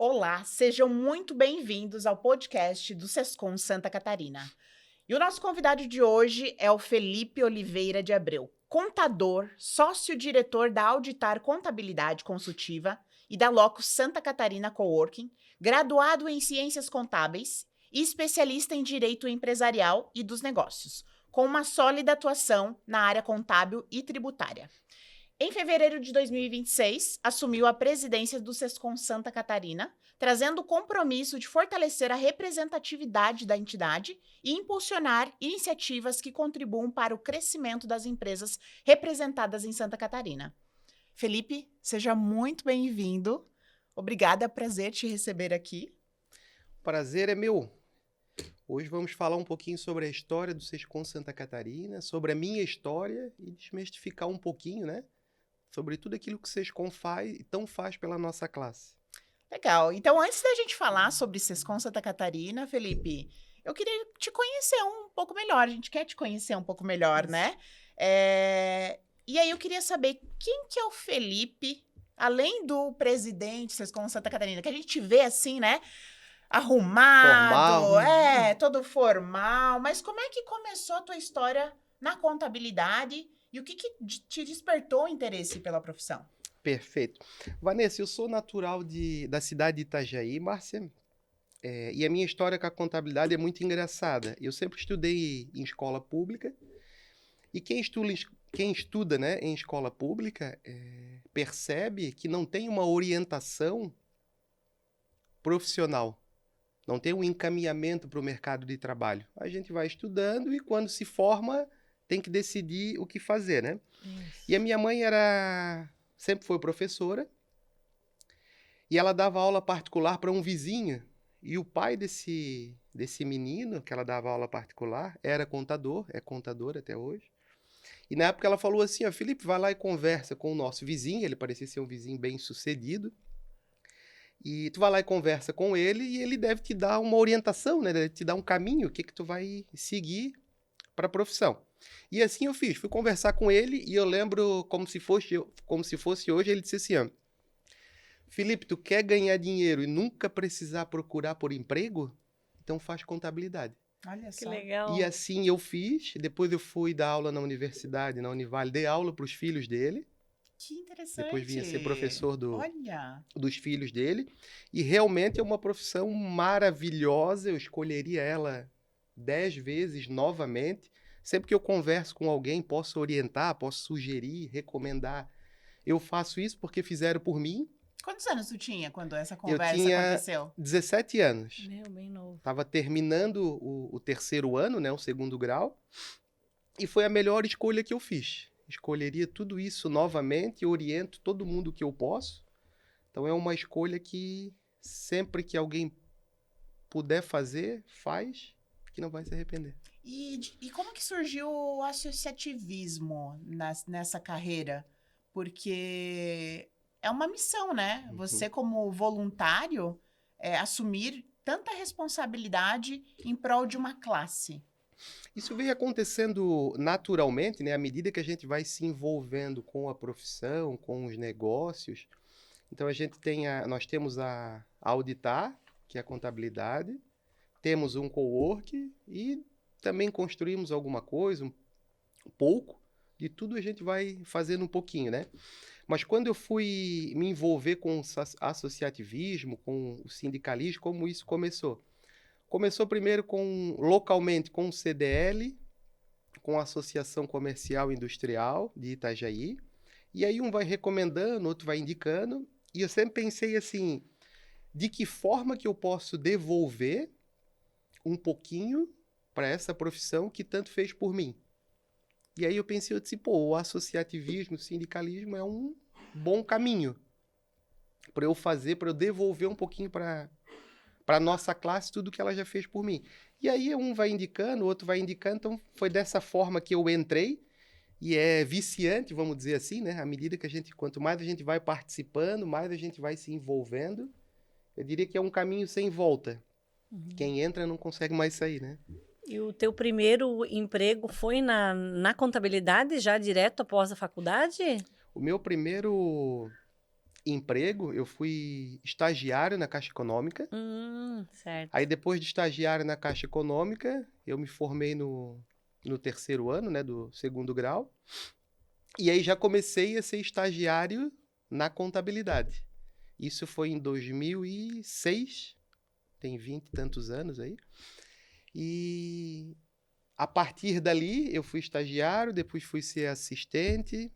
Olá, sejam muito bem-vindos ao podcast do Sescom Santa Catarina. E o nosso convidado de hoje é o Felipe Oliveira de Abreu, contador, sócio-diretor da Auditar Contabilidade Consultiva e da Locus Santa Catarina Coworking, graduado em Ciências Contábeis e especialista em Direito Empresarial e dos Negócios, com uma sólida atuação na área contábil e tributária. Em fevereiro de 2026, assumiu a presidência do Sescom Santa Catarina, trazendo o compromisso de fortalecer a representatividade da entidade e impulsionar iniciativas que contribuam para o crescimento das empresas representadas em Santa Catarina. Felipe, seja muito bem-vindo. Obrigada, é um prazer te receber aqui. Prazer é meu. Hoje vamos falar um pouquinho sobre a história do Sescom Santa Catarina, sobre a minha história e desmistificar um pouquinho, né? Sobre tudo aquilo que o Sescom faz e tão faz pela nossa classe. Legal. Então, antes da gente falar sobre Sescom Santa Catarina, Felipe, eu queria te conhecer um pouco melhor. A gente quer te conhecer um pouco melhor, né? E aí eu queria saber quem que é o Felipe, além do presidente Sescom Santa Catarina, que a gente vê assim, né? Arrumado, Formal. todo formal. Mas como é que começou a tua história na contabilidade e o que te despertou o interesse pela profissão? Perfeito. Vanessa, eu sou natural da cidade de Itajaí, Márcia, e a minha história com a contabilidade é muito engraçada. Eu sempre estudei em escola pública e quem estuda, né, em escola pública percebe que não tem uma orientação profissional. Não tem um encaminhamento para o mercado de trabalho. A gente vai estudando e quando se forma tem que decidir o que fazer, né? Isso. E a minha mãe sempre foi professora e ela dava aula particular para um vizinho. E o pai desse menino que ela dava aula particular era contador, é contador até hoje. E na época ela falou assim, ó, Felipe, vai lá e conversa com o nosso vizinho, ele parecia ser um vizinho bem sucedido. E tu vai lá e conversa com ele e ele deve te dar uma orientação, né? Deve te dar um caminho, o que que tu vai seguir para a profissão. E assim eu fiz, fui conversar com ele e eu lembro como se fosse hoje, ele disse assim, ó, Felipe, tu quer ganhar dinheiro e nunca precisar procurar por emprego? Então faz contabilidade. Olha Que só. legal. E assim eu fiz, depois eu fui dar aula na universidade, na Univale, dei aula para os filhos dele, Que interessante. depois vim a ser professor Olha. dos filhos dele, e realmente é uma profissão maravilhosa, eu escolheria ela 10 vezes novamente. Sempre que eu converso com alguém, posso orientar, posso sugerir, recomendar. Eu faço isso porque fizeram por mim. Quantos anos tu tinha quando essa Eu conversa tinha aconteceu? 17 anos. Meu, bem novo. Estava terminando o terceiro ano, né, o segundo grau, e foi a melhor escolha que eu fiz. Escolheria tudo isso novamente, oriento todo mundo que eu posso. Então é uma escolha que sempre que alguém puder fazer, faz, que não vai se arrepender. E como que surgiu o associativismo nessa carreira? Porque é uma missão, né? Você, como voluntário, assumir tanta responsabilidade em prol de uma classe. Isso vem acontecendo naturalmente, né? À medida que a gente vai se envolvendo com a profissão, com os negócios. Então nós temos a Auditar, que é a contabilidade, temos um cowork e também construímos alguma coisa, um pouco, de tudo a gente vai fazendo um pouquinho, né? Mas quando eu fui me envolver com o associativismo, com o sindicalismo, como isso começou? Começou primeiro localmente com o CDL, com a Associação Comercial e Industrial de Itajaí, e aí um vai recomendando, outro vai indicando, e eu sempre pensei assim, de que forma que eu posso devolver um pouquinho para essa profissão que tanto fez por mim? E aí eu disse, pô, o associativismo, o sindicalismo é um bom caminho para eu fazer, para eu devolver um pouquinho para a nossa classe tudo que ela já fez por mim. E aí um vai indicando, o outro vai indicando, então foi dessa forma que eu entrei, e é viciante, vamos dizer assim, né? À medida que quanto mais a gente vai participando, mais a gente vai se envolvendo, eu diria que é um caminho sem volta. Quem entra não consegue mais sair, né? E o teu primeiro emprego foi na contabilidade, já direto após a faculdade? O meu primeiro emprego, eu fui estagiário na Caixa Econômica. Certo. Aí, depois de estagiário na Caixa Econômica, eu me formei no terceiro ano, né, do segundo grau. E aí já comecei a ser estagiário na contabilidade. Isso foi em 2006, tem 20 e tantos anos aí. E a partir dali eu fui estagiário, depois fui ser assistente,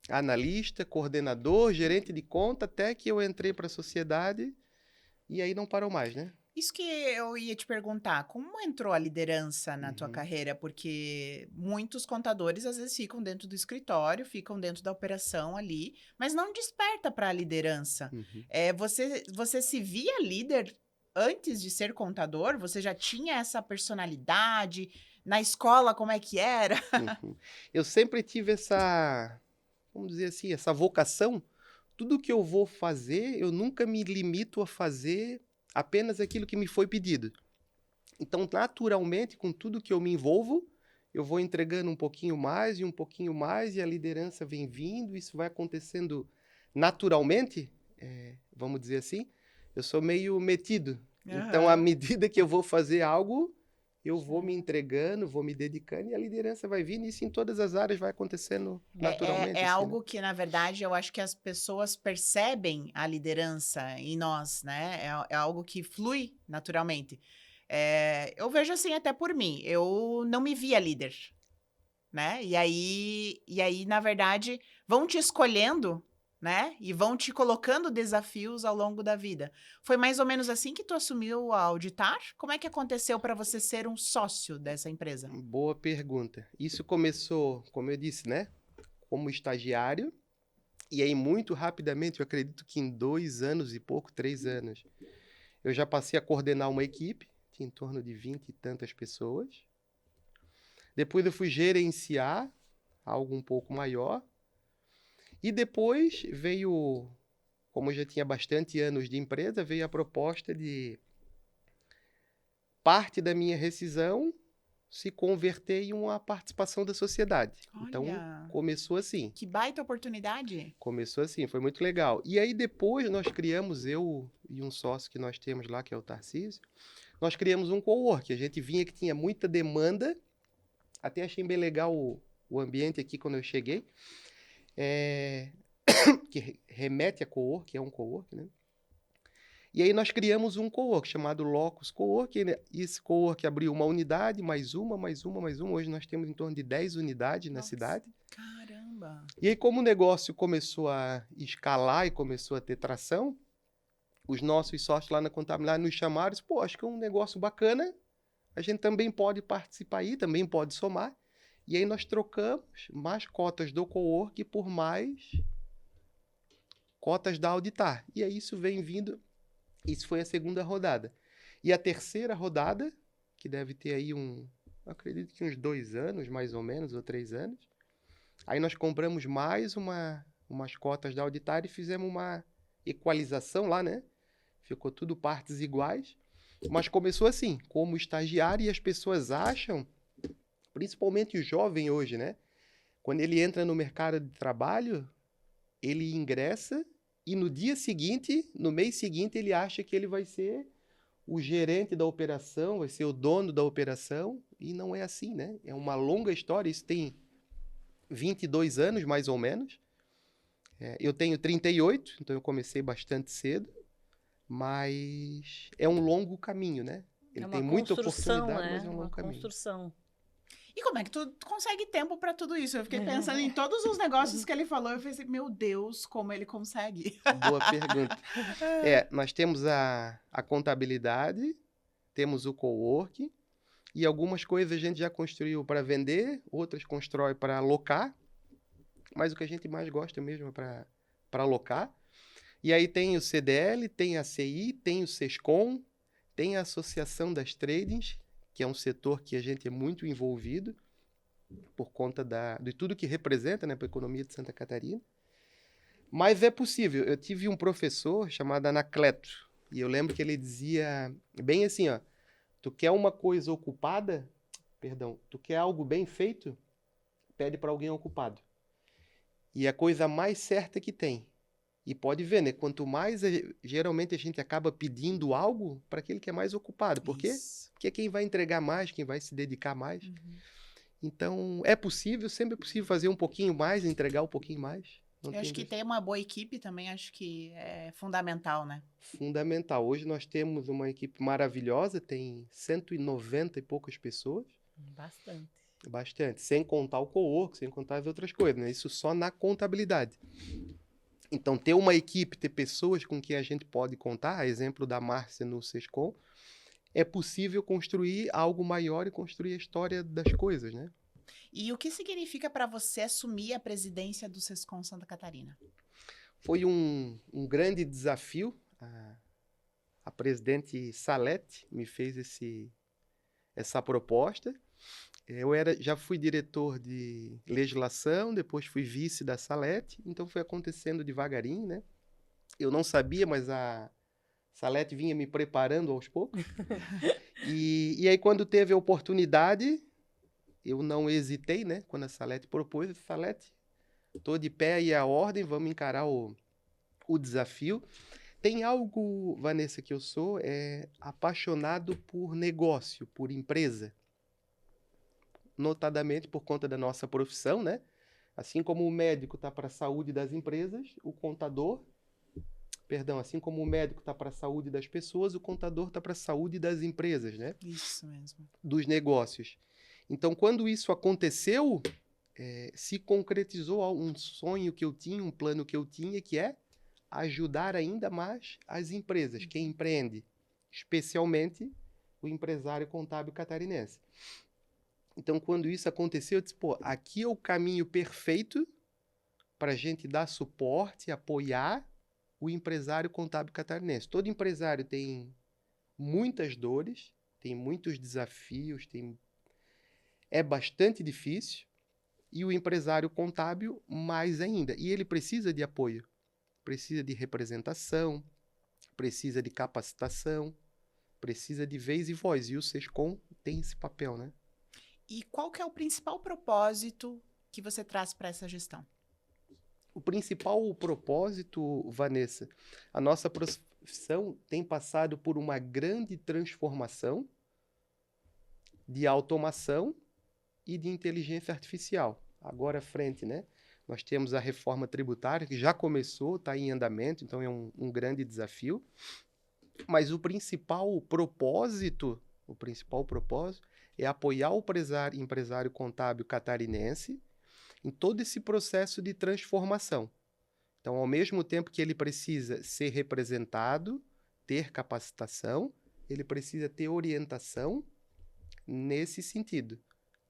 analista, coordenador, gerente de conta, até que eu entrei para a sociedade e aí não parou mais, né? Isso que eu ia te perguntar, como entrou a liderança na tua Uhum. carreira? Porque muitos contadores às vezes ficam dentro do escritório, ficam dentro da operação ali, mas não desperta para a liderança. Uhum. Você se via líder antes de ser contador? Você já tinha essa personalidade? Na escola, como é que era? Uhum. Eu sempre tive essa, vamos dizer assim, essa vocação. Tudo que eu vou fazer, eu nunca me limito a fazer apenas aquilo que me foi pedido. Então, naturalmente, com tudo que eu me envolvo, eu vou entregando um pouquinho mais e um pouquinho mais, e a liderança vem vindo, isso vai acontecendo naturalmente, vamos dizer assim. Eu sou meio metido. Então, à Aham. medida que eu vou fazer algo, eu vou me Certo. entregando, vou me dedicando, e a liderança vai vindo, e isso em todas as áreas vai acontecendo naturalmente, É assim, né? algo que, na verdade, eu acho que as pessoas percebem a liderança em nós, né? É algo que flui naturalmente. Eu vejo assim até por mim. Eu não me via líder, né? E aí, na verdade, vão te escolhendo, né? E vão te colocando desafios ao longo da vida. Foi mais ou menos assim que tu assumiu a Auditar? Como é que aconteceu para você ser um sócio dessa empresa? Boa pergunta. Isso começou, como eu disse, né? Como estagiário. E aí, muito rapidamente, eu acredito que em 2 anos e pouco, 3 anos, eu já passei a coordenar uma equipe, tinha em torno de 20 e tantas pessoas. Depois eu fui gerenciar algo um pouco maior. E depois veio, como eu já tinha bastante anos de empresa, veio a proposta de parte da minha rescisão se converter em uma participação da sociedade. Então, Olha, começou assim. que baita oportunidade. Começou assim, foi muito legal. E aí depois nós criamos, eu e um sócio que nós temos lá, que é o Tarcísio, nós criamos um cowork. A gente vinha que tinha muita demanda, até achei bem legal o ambiente aqui quando eu cheguei, é, que remete a cowork, é um cowork, né? E aí nós criamos um cowork chamado Locus Cowork, né? Esse cowork abriu uma unidade, mais uma, mais uma, mais uma. Hoje nós temos em torno de 10 unidades na Nossa, cidade. caramba. E aí, como o negócio começou a escalar e começou a ter tração, os nossos sócios lá na contabilidade nos chamaram e disse, pô, acho que é um negócio bacana, a gente também pode participar aí, também pode somar. E aí nós trocamos mais cotas do cowork por mais cotas da Auditar. E aí isso vem vindo, isso foi a segunda rodada. E a terceira rodada, que deve ter aí acredito que uns 2 anos, mais ou menos, ou 3 anos, aí nós compramos mais umas cotas da Auditar e fizemos uma equalização lá, né? Ficou tudo partes iguais. Mas começou assim, como estagiário, e as pessoas acham, principalmente o jovem hoje, né? Quando ele entra no mercado de trabalho, ele ingressa e no dia seguinte, no mês seguinte, ele acha que ele vai ser o gerente da operação, vai ser o dono da operação, e não é assim, né? É uma longa história, isso tem 22 anos, mais ou menos. Eu tenho 38, então eu comecei bastante cedo, mas é um longo caminho, né? É Ele uma tem muita construção, oportunidade, mas né? é um Uma longo caminho. construção. E como é que tu consegue tempo pra tudo isso? Eu fiquei pensando em todos os negócios que ele falou. Eu pensei, meu Deus, como ele consegue? Boa pergunta. Nós temos a contabilidade, temos o coworking, e algumas coisas a gente já construiu para vender, outras constrói para alocar, mas o que a gente mais gosta mesmo é para alocar. E aí tem o CDL, tem a CI, tem o SESCOM, tem a Associação das Tradings, que é um setor que a gente é muito envolvido por conta de tudo que representa, né, para a economia de Santa Catarina. Mas é possível. Eu tive um professor chamado Anacleto, e eu lembro que ele dizia bem assim, ó, tu quer uma coisa ocupada, tu quer algo bem feito, pede para alguém ocupado. E é a coisa mais certa que tem. E pode ver, né? Quanto mais, geralmente a gente acaba pedindo algo para aquele que é mais ocupado. Por quê? Isso. Porque é quem vai entregar mais, quem vai se dedicar mais. Uhum. Então, é possível, sempre é possível fazer um pouquinho mais, entregar um pouquinho mais. Não Eu tem acho que dúvida. ter uma boa equipe também acho que é fundamental, né? Fundamental. Hoje nós temos uma equipe maravilhosa, tem 190 e poucas pessoas. Bastante. Bastante. Sem contar o co-work, sem contar as outras coisas, né? Isso só na contabilidade. Então, ter uma equipe, ter pessoas com quem a gente pode contar, a exemplo da Márcia no Sescom, é possível construir algo maior e construir a história das coisas, né? E o que significa para você assumir a presidência do Sescom Santa Catarina? Foi um grande desafio. A presidente Salete me fez essa proposta. Já fui diretor de legislação, depois fui vice da Salete, então foi acontecendo devagarinho, né? Eu não sabia, mas a Salete vinha me preparando aos poucos. E aí, quando teve a oportunidade, eu não hesitei, né? Quando a Salete propôs, eu disse, Salete, estou de pé aí à ordem, vamos encarar o desafio. Tem algo, Vanessa, que eu sou apaixonado por negócio, por empresa. Notadamente por conta da nossa profissão, né? Assim como o médico está para a saúde das empresas, assim como o médico está para a saúde das pessoas, o contador está para a saúde das empresas, né? Isso mesmo. Dos negócios. Então, quando isso aconteceu, se concretizou um sonho que eu tinha, um plano que eu tinha, que é ajudar ainda mais as empresas, quem empreende, especialmente o empresário contábil catarinense. Então, quando isso aconteceu, eu disse, pô, aqui é o caminho perfeito para a gente dar suporte, apoiar o empresário contábil catarinense. Todo empresário tem muitas dores, tem muitos desafios, é bastante difícil, e o empresário contábil mais ainda. E ele precisa de apoio, precisa de representação, precisa de capacitação, precisa de vez e voz. E o Sescom tem esse papel, né? E qual que é o principal propósito que você traz para essa gestão? O principal propósito, Vanessa, a nossa profissão tem passado por uma grande transformação de automação e de inteligência artificial. Agora à frente, né? Nós temos a reforma tributária, que já começou, está em andamento, então é um grande desafio. Mas o principal propósito é apoiar o empresário contábil catarinense em todo esse processo de transformação. Então, ao mesmo tempo que ele precisa ser representado, ter capacitação, ele precisa ter orientação nesse sentido.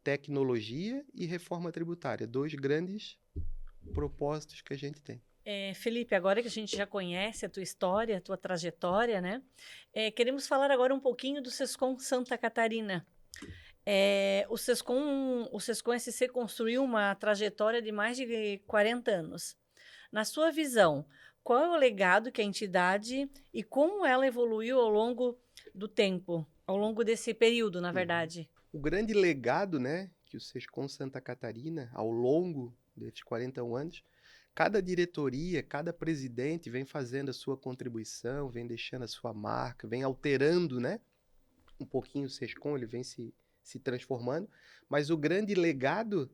Tecnologia e reforma tributária, 2 grandes propósitos que a gente tem. Felipe, agora que a gente já conhece a tua história, a tua trajetória, né? Queremos falar agora um pouquinho do Sescom Santa Catarina. O Sescom SC construiu uma trajetória de mais de 40 anos. Na sua visão, qual é o legado que a entidade e como ela evoluiu ao longo do tempo, ao longo desse período, na verdade? O grande legado, né, que o Sescom Santa Catarina, ao longo desses 41 anos, cada diretoria, cada presidente vem fazendo a sua contribuição, vem deixando a sua marca, vem alterando, né, um pouquinho o Sescom, ele vem se transformando, mas o grande legado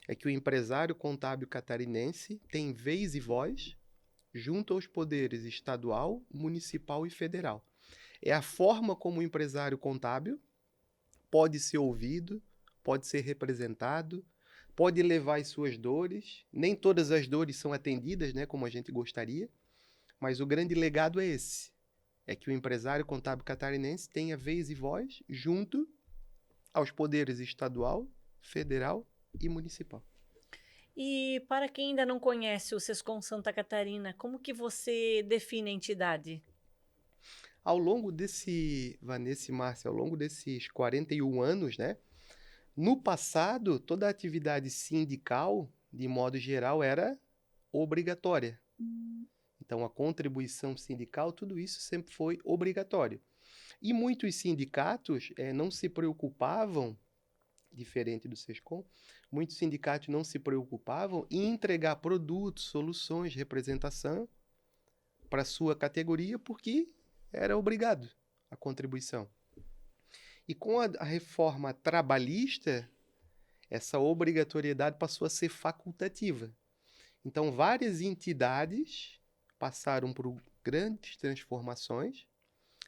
é que o empresário contábil catarinense tem vez e voz junto aos poderes estadual, municipal e federal. É a forma como o empresário contábil pode ser ouvido, pode ser representado, pode levar as suas dores. Nem todas as dores são atendidas, né, como a gente gostaria, mas o grande legado é esse. É que o empresário contábil catarinense tenha vez e voz junto aos poderes estadual, federal e municipal. E para quem ainda não conhece o Sescom Santa Catarina, como que você define a entidade? Ao longo Vanessa e Márcia, ao longo desses 41 anos, né? No passado, toda a atividade sindical, de modo geral, era obrigatória. Então, a contribuição sindical, tudo isso sempre foi obrigatório. E muitos sindicatos não se preocupavam, diferente do Sescom, muitos sindicatos não se preocupavam em entregar produtos, soluções, representação para a sua categoria porque era obrigado a contribuição. E com a reforma trabalhista, essa obrigatoriedade passou a ser facultativa. Então, várias entidades passaram por grandes transformações,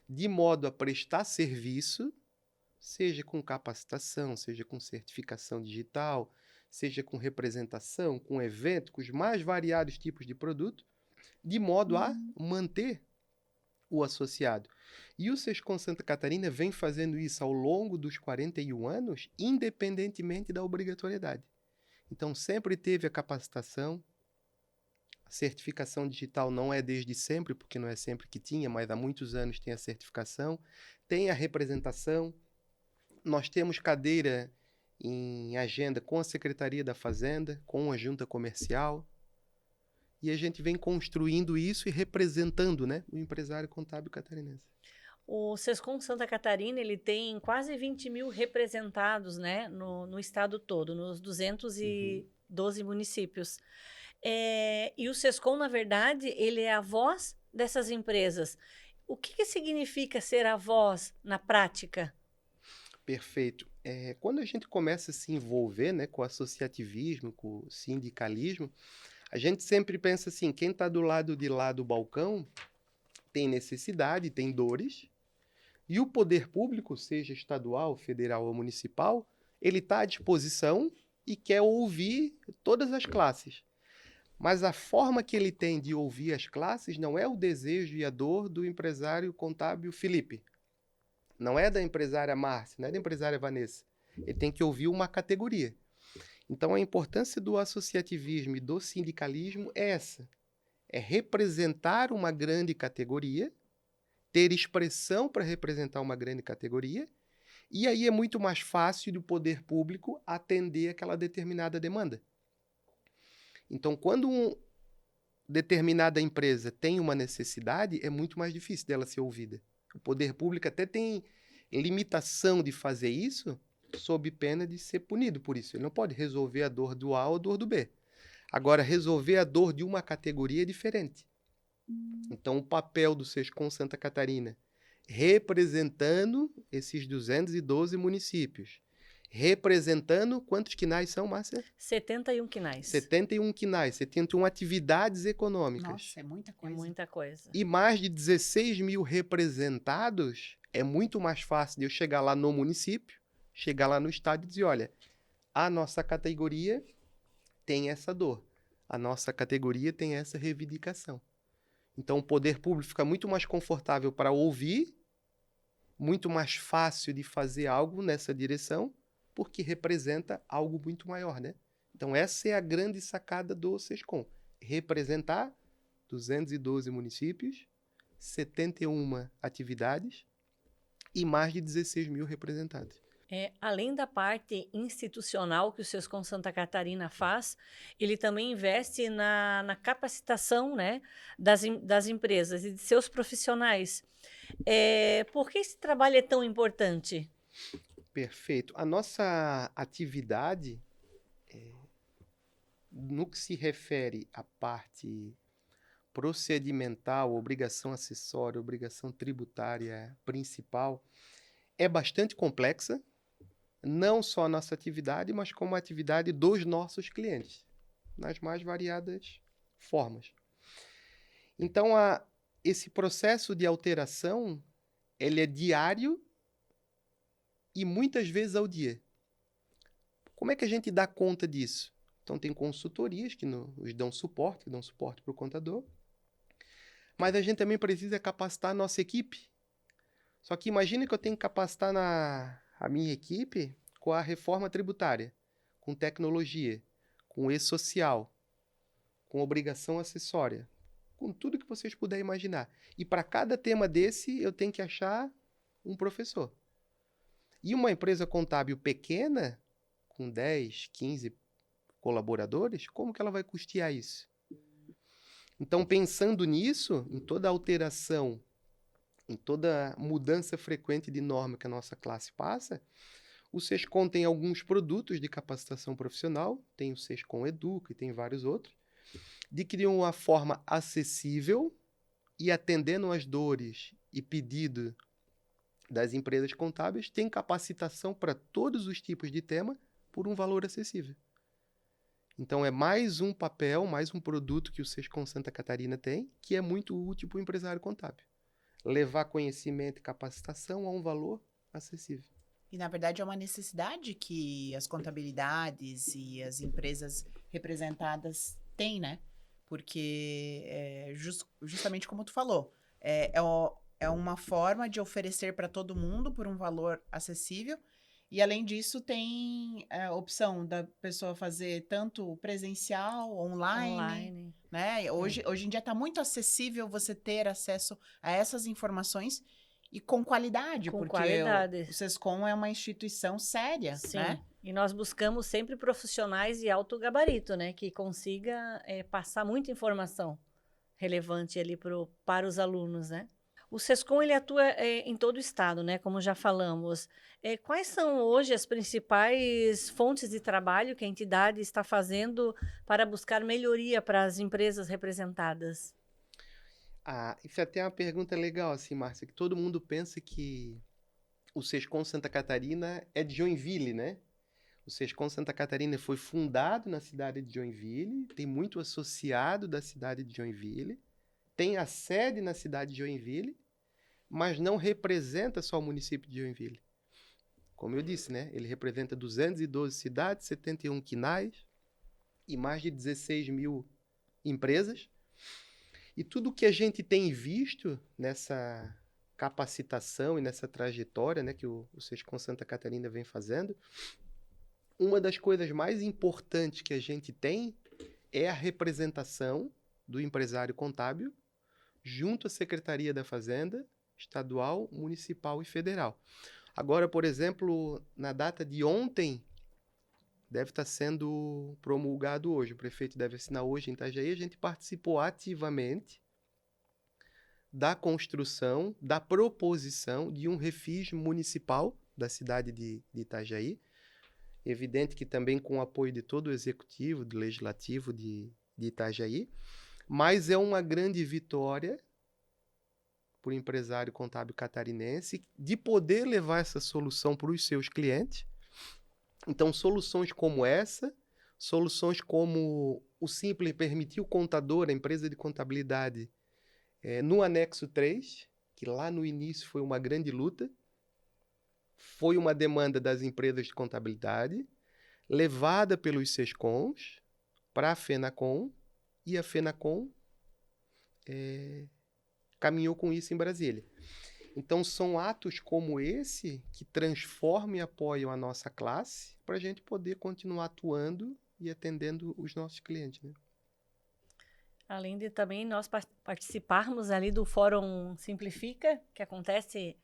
de modo a prestar serviço, seja com capacitação, seja com certificação digital, seja com representação, com evento, com os mais variados tipos de produto, de modo a manter o associado. E o Sescom Santa Catarina vem fazendo isso ao longo dos 41 anos, independentemente da obrigatoriedade. Então, sempre teve a capacitação. A certificação digital não é desde sempre, porque não é sempre que tinha, mas há muitos anos tem a certificação. Tem a representação. Nós temos cadeira em agenda com a Secretaria da Fazenda, com a Junta Comercial. E a gente vem construindo isso e representando, né, o empresário contábil catarinense. O Sescom Santa Catarina, ele tem quase 20 mil representados, né, no estado todo, nos 212 municípios. E o Sescom, na verdade, ele é a voz dessas empresas. O que significa ser a voz na prática? Perfeito. Quando a gente começa a se envolver, né, com o associativismo, com o sindicalismo, a gente sempre pensa assim, quem está do lado de lá do balcão tem necessidade, tem dores, e o poder público, seja estadual, federal ou municipal, ele está à disposição e quer ouvir todas as classes. Mas a forma que ele tem de ouvir as classes não é o desejo e a dor do empresário contábil Felipe. Não é da empresária Márcia, não é da empresária Vanessa. Ele tem que ouvir uma categoria. Então, a importância do associativismo e do sindicalismo é essa. É representar uma grande categoria, ter expressão para representar uma grande categoria, e aí é muito mais fácil do poder público atender aquela determinada demanda. Então, quando uma determinada empresa tem uma necessidade, é muito mais difícil dela ser ouvida. O poder público até tem limitação de fazer isso, sob pena de ser punido por isso. Ele não pode resolver a dor do A ou a dor do B. Agora, resolver a dor de uma categoria é diferente. Então, o papel do Sescom Santa Catarina, representando esses 212 municípios, representando quantos quinais são, Márcia? 71 quinais. 71 quinais, 71 atividades econômicas. Nossa, é muita É coisa. muita coisa. E mais de 16 mil representados, é muito mais fácil de eu chegar lá no município, chegar lá no estado e dizer, olha, a nossa categoria tem essa dor, a nossa categoria tem essa reivindicação. Então, o poder público fica muito mais confortável para ouvir, muito mais fácil de fazer algo nessa direção, porque representa algo muito maior, né? Então, essa é a grande sacada do Sescom. Representar 212 municípios, 71 atividades e mais de 16 mil representados. Além da parte institucional que o Sescom Santa Catarina faz, ele também investe na capacitação, né, das empresas e de seus profissionais. Por que esse trabalho é tão importante? Perfeito. A nossa atividade, no que se refere à parte procedimental, obrigação acessória, obrigação tributária principal, é bastante complexa. Não só a nossa atividade, mas como a atividade dos nossos clientes, nas mais variadas formas. Então, esse processo de alteração, ele é diário e muitas vezes ao dia. Como é que a gente dá conta disso? Então, tem consultorias que nos dão suporte, para o contador, mas a gente também precisa capacitar a nossa equipe. Só que imagine que eu tenho que capacitar a minha equipe com a reforma tributária, com tecnologia, com e-social, com obrigação acessória, com tudo que vocês puderem imaginar. E para cada tema desse, eu tenho que achar um professor. E uma empresa contábil pequena, com 10, 15 colaboradores, como que ela vai custear isso? Então, pensando nisso, em toda alteração, em toda mudança frequente de norma que a nossa classe passa, o Sescom tem alguns produtos de capacitação profissional, tem o Sescom Educa e tem vários outros, de uma forma acessível, e atendendo às dores e pedido das empresas contábeis, tem capacitação para todos os tipos de tema por um valor acessível. Então, é mais um papel, mais um produto que o Sescom Santa Catarina tem, que é muito útil para o empresário contábil. Levar conhecimento e capacitação a um valor acessível. E, na verdade, é uma necessidade que as contabilidades e as empresas representadas têm, né? Porque, justamente como tu falou, é uma forma de oferecer para todo mundo por um valor acessível. E, além disso, tem a opção da pessoa fazer tanto presencial, online, né? Hoje em dia está muito acessível você ter acesso a essas informações e com qualidade, Com porque qualidade. o Sescom é uma instituição séria, Sim. né? E nós buscamos sempre profissionais de alto gabarito, né? Que consiga passar muita informação relevante ali para os alunos, né? O Sescom, ele atua em todo o estado, né? Como já falamos. Quais são hoje as principais fontes de trabalho que a entidade está fazendo para buscar melhoria para as empresas representadas? Isso é até uma pergunta legal, assim, Márcia, que todo mundo pensa que o Sescom Santa Catarina é de Joinville, né? O Sescom Santa Catarina foi fundado na cidade de Joinville, tem muito associado da cidade de Joinville, tem a sede na cidade de Joinville, mas não representa só o município de Joinville. Como eu disse, né? Ele representa 212 cidades, 71 quinais e mais de 16 mil empresas. E tudo que a gente tem visto nessa capacitação e nessa trajetória, né, que o Sescom Santa Catarina vem fazendo, uma das coisas mais importantes que a gente tem é a representação do empresário contábil junto à Secretaria da Fazenda, estadual, municipal e federal. Agora, por exemplo, na data de ontem, deve estar sendo promulgado hoje, o prefeito deve assinar hoje em Itajaí, a gente participou ativamente da construção, da proposição de um refis municipal da cidade de Itajaí. Evidente que também com o apoio de todo o executivo, do legislativo de Itajaí, mas é uma grande vitória para o empresário contábil catarinense de poder levar essa solução para os seus clientes. Então, soluções como essa, soluções como o Simples permitir o contador, a empresa de contabilidade, no anexo 3, que lá no início foi uma grande luta, foi uma demanda das empresas de contabilidade, levada pelos Sescoms para a FENACOM, e a FENACOM caminhou com isso em Brasília. Então, são atos como esse que transformam e apoiam a nossa classe para a gente poder continuar atuando e atendendo os nossos clientes, né? Além de também nós participarmos ali do Fórum Simplifica, que acontece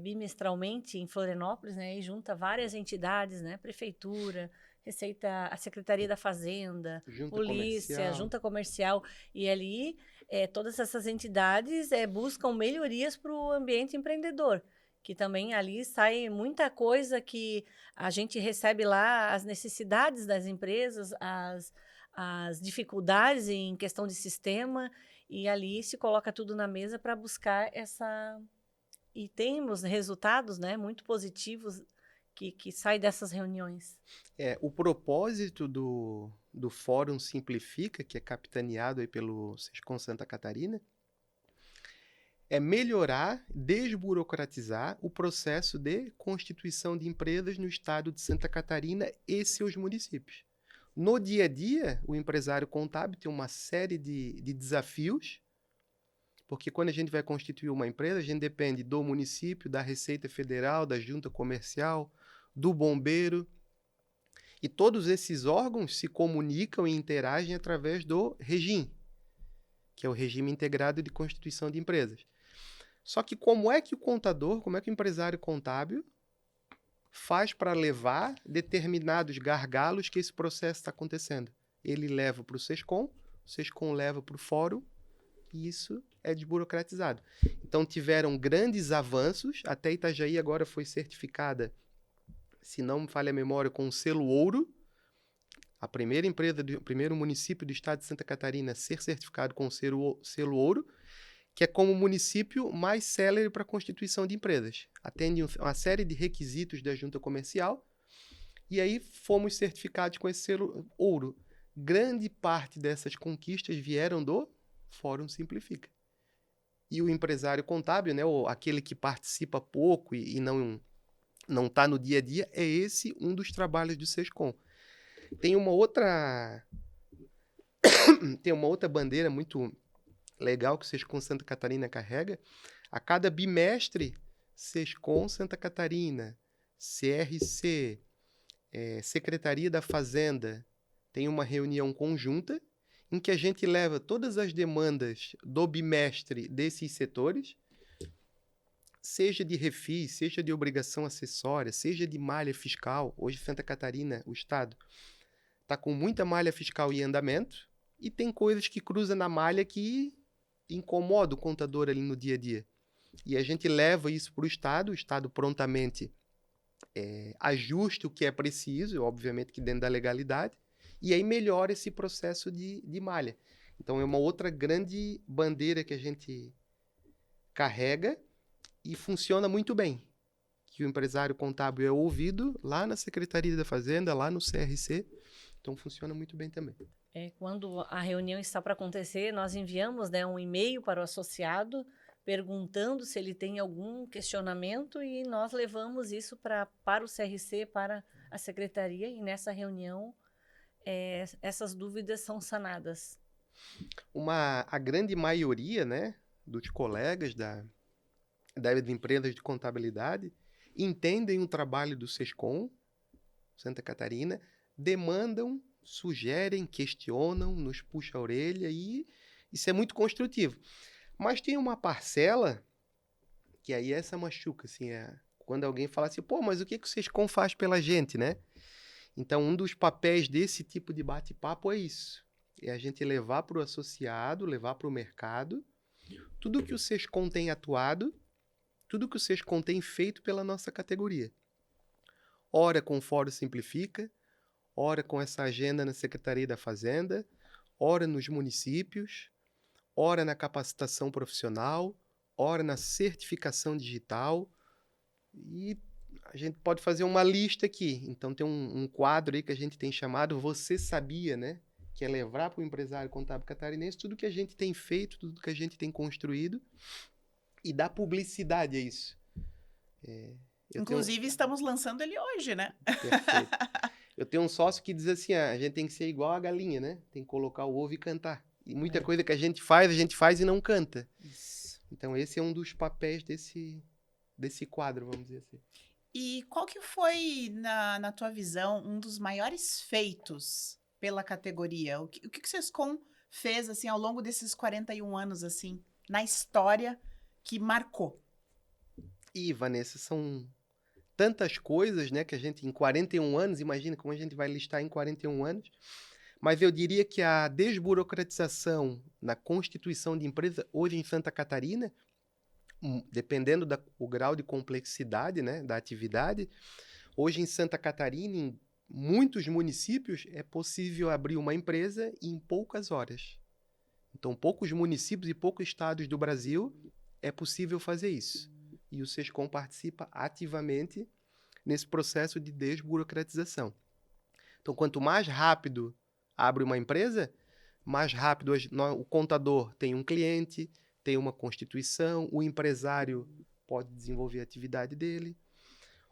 bimestralmente em Florianópolis, né? E junta várias entidades, né? Prefeitura, Receita, a Secretaria da Fazenda, Junta Polícia, comercial. Junta Comercial. E ali todas essas entidades buscam melhorias para o ambiente empreendedor. Que também ali sai muita coisa que a gente recebe lá, as necessidades das empresas, as dificuldades em questão de sistema, e ali se coloca tudo na mesa para buscar essa... E temos resultados, né, muito positivos que saem dessas reuniões. O propósito do Fórum Simplifica, que é capitaneado aí pelo Sescom Santa Catarina, é melhorar, desburocratizar o processo de constituição de empresas no estado de Santa Catarina e seus municípios. No dia a dia, o empresário contábil tem uma série de desafios, porque quando a gente vai constituir uma empresa, a gente depende do município, da Receita Federal, da Junta Comercial, do bombeiro. E todos esses órgãos se comunicam e interagem através do REGIM, que é o Regime Integrado de Constituição de Empresas. Só que como é que o contador, como é que o empresário contábil faz para levar determinados gargalos que esse processo está acontecendo? Ele leva para o Sescom leva para o Fórum, e isso é desburocratizado. Então tiveram grandes avanços, até Itajaí agora foi certificada, se não me falha a memória, com o selo ouro, a primeira empresa, o primeiro município do estado de Santa Catarina a ser certificado com o selo ouro, que é como município mais célere para a constituição de empresas. Atende uma série de requisitos da junta comercial e aí fomos certificados com esse selo ouro. Grande parte dessas conquistas vieram do Fórum Simplifica. E o empresário contábil, né, ou aquele que participa pouco e não está no dia a dia, é esse um dos trabalhos do SESCOM. Tem uma outra bandeira muito legal que o SESCOM Santa Catarina carrega. A cada bimestre, SESCOM Santa Catarina, CRC, Secretaria da Fazenda, tem uma reunião conjunta em que a gente leva todas as demandas do bimestre desses setores, seja de refis, seja de obrigação acessória, seja de malha fiscal. Hoje, Santa Catarina, o Estado, está com muita malha fiscal em andamento e tem coisas que cruzam na malha que incomoda o contador ali no dia a dia. E a gente leva isso para o Estado prontamente ajusta o que é preciso, obviamente que dentro da legalidade, e aí melhora esse processo de malha. Então, é uma outra grande bandeira que a gente carrega e funciona muito bem. Que o empresário contábil é ouvido lá na Secretaria da Fazenda, lá no CRC, então funciona muito bem também. Quando a reunião está para acontecer, nós enviamos, né, um e-mail para o associado perguntando se ele tem algum questionamento e nós levamos isso para o CRC, para a secretaria, e nessa reunião essas dúvidas são sanadas. A grande maioria, né, dos colegas das empresas de contabilidade entendem o trabalho do SESCOM Santa Catarina, demandam, sugerem, questionam, nos puxa a orelha e isso é muito construtivo. Mas tem uma parcela que aí essa machuca, assim, quando alguém fala assim, pô, mas o que o SESCOM faz pela gente, né? Então, um dos papéis desse tipo de bate-papo é isso. É a gente levar para o associado, levar para o mercado, tudo que o SESCOM tem atuado, tudo que o SESCOM tem feito pela nossa categoria. Ora com o Fórum Simplifica, ora com essa agenda na Secretaria da Fazenda, ora nos municípios, ora na capacitação profissional, ora na certificação digital. E a gente pode fazer uma lista aqui. Então, tem um quadro aí que a gente tem chamado Você Sabia, né? Que é levar para o empresário contábil catarinense tudo que a gente tem feito, tudo que a gente tem construído e dar publicidade a isso. Inclusive, estamos lançando ele hoje, né? Perfeito. Eu tenho um sócio que diz assim, a gente tem que ser igual a galinha, né? Tem que colocar o ovo e cantar. E muita coisa que a gente faz e não canta. Isso. Então, esse é um dos papéis desse quadro, vamos dizer assim. E qual que foi, na tua visão, um dos maiores feitos pela categoria? O que o SESCOM fez, assim, ao longo desses 41 anos, assim, na história, que marcou? E, Vanessa, são tantas coisas, né, que a gente, em 41 anos, imagina como a gente vai listar em 41 anos, mas eu diria que a desburocratização na constituição de empresa, hoje em Santa Catarina, dependendo do grau de complexidade, né, da atividade, hoje em Santa Catarina, em muitos municípios, é possível abrir uma empresa em poucas horas. Então, poucos municípios e poucos estados do Brasil é possível fazer isso. E o SESCOM participa ativamente nesse processo de desburocratização. Então, quanto mais rápido abre uma empresa, mais rápido o contador tem um cliente, tem uma constituição, o empresário pode desenvolver a atividade dele.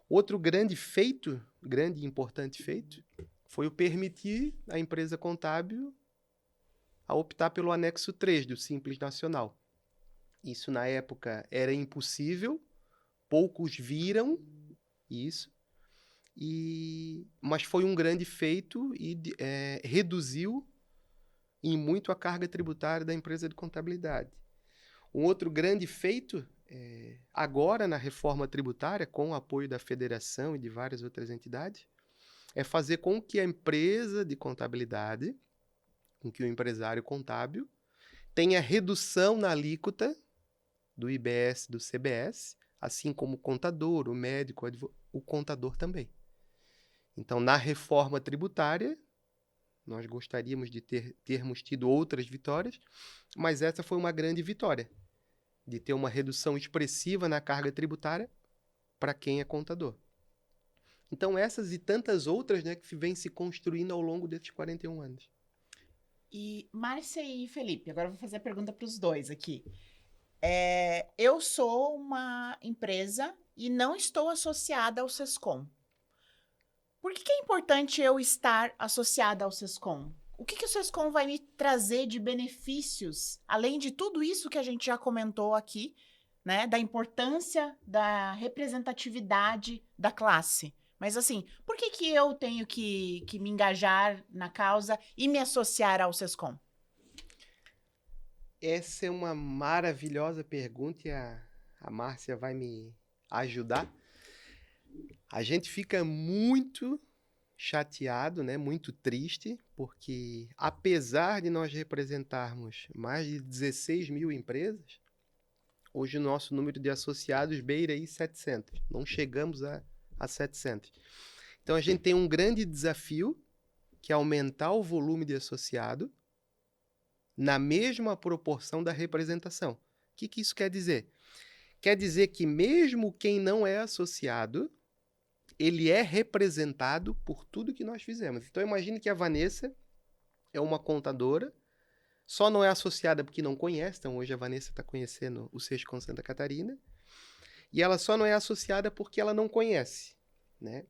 Outro grande e importante feito, foi o permitir a empresa contábil a optar pelo anexo 3 do Simples Nacional. Isso, na época, era impossível, poucos viram isso, mas foi um grande feito e reduziu em muito a carga tributária da empresa de contabilidade. Um outro grande feito, agora na reforma tributária, com o apoio da federação e de várias outras entidades, é fazer com que a empresa de contabilidade, com que o empresário contábil, tenha redução na alíquota do IBS, do CBS, assim como o contador, o médico, o contador também. Então, na reforma tributária, nós gostaríamos de termos tido outras vitórias, mas essa foi uma grande vitória. de ter uma redução expressiva na carga tributária para quem é contador. Então, essas e tantas outras, né, que vêm se construindo ao longo desses 41 anos. E Márcia e Felipe, agora eu vou fazer a pergunta para os dois aqui. Eu sou uma empresa e não estou associada ao Sescom. Por que é importante eu estar associada ao Sescom? O que o Sescom vai me trazer de benefícios, além de tudo isso que a gente já comentou aqui, né, da importância da representatividade da classe? Mas assim, por que eu tenho que me engajar na causa e me associar ao Sescom? Essa é uma maravilhosa pergunta e a Márcia vai me ajudar. A gente fica muito chateado, né? Muito triste, porque apesar de nós representarmos mais de 16 mil empresas, hoje o nosso número de associados beira aí 700. Não chegamos a 700. Então a gente tem um grande desafio, que é aumentar o volume de associado na mesma proporção da representação. O que isso quer dizer? Quer dizer que mesmo quem não é associado, ele é representado por tudo que nós fizemos. Então imagine que a Vanessa é uma contadora, só não é associada porque não conhece, então hoje a Vanessa está conhecendo o Sescom Santa Catarina, e ela só não é associada porque ela não conhece, né?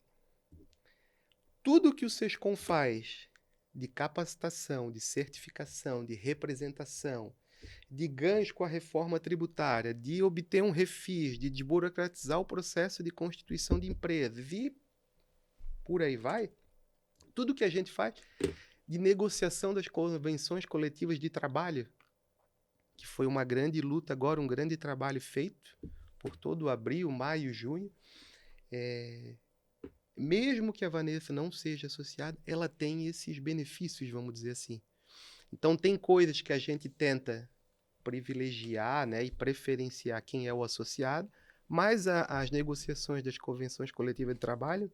Tudo que o Sescom faz de capacitação, de certificação, de representação, de ganhos com a reforma tributária, de obter um refis, de desburocratizar o processo de constituição de empresas e por aí vai, tudo que a gente faz de negociação das convenções coletivas de trabalho, que foi uma grande luta agora, um grande trabalho feito por todo abril, maio, junho, mesmo que a Vanessa não seja associada, ela tem esses benefícios, vamos dizer assim. Então, tem coisas que a gente tenta privilegiar, né, e preferenciar quem é o associado, mas as negociações das convenções coletivas de trabalho,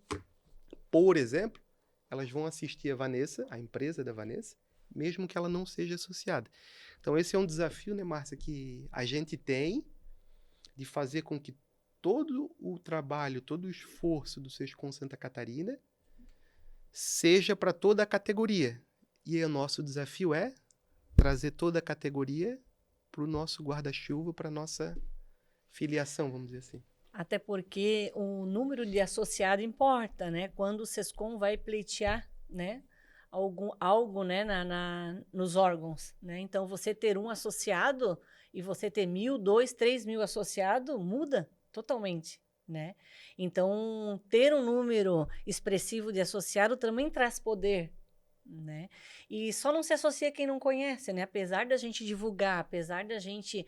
por exemplo, elas vão assistir a Vanessa, a empresa da Vanessa, mesmo que ela não seja associada. Então, esse é um desafio, né, Márcia, que a gente tem de fazer com que todo o trabalho, todo o esforço do Sescom Santa Catarina seja para toda a categoria. E o nosso desafio é trazer toda a categoria para o nosso guarda-chuva, para a nossa filiação, vamos dizer assim. Até porque o número de associado importa, né? Quando o Sescom vai pleitear, né, algo, né, nos órgãos, né? Então, você ter um associado e você ter 1.000, 2.000, 3.000 associados, muda totalmente, né? Então, ter um número expressivo de associado também traz poder, né? E só não se associa quem não conhece, né? Apesar da gente divulgar, apesar da gente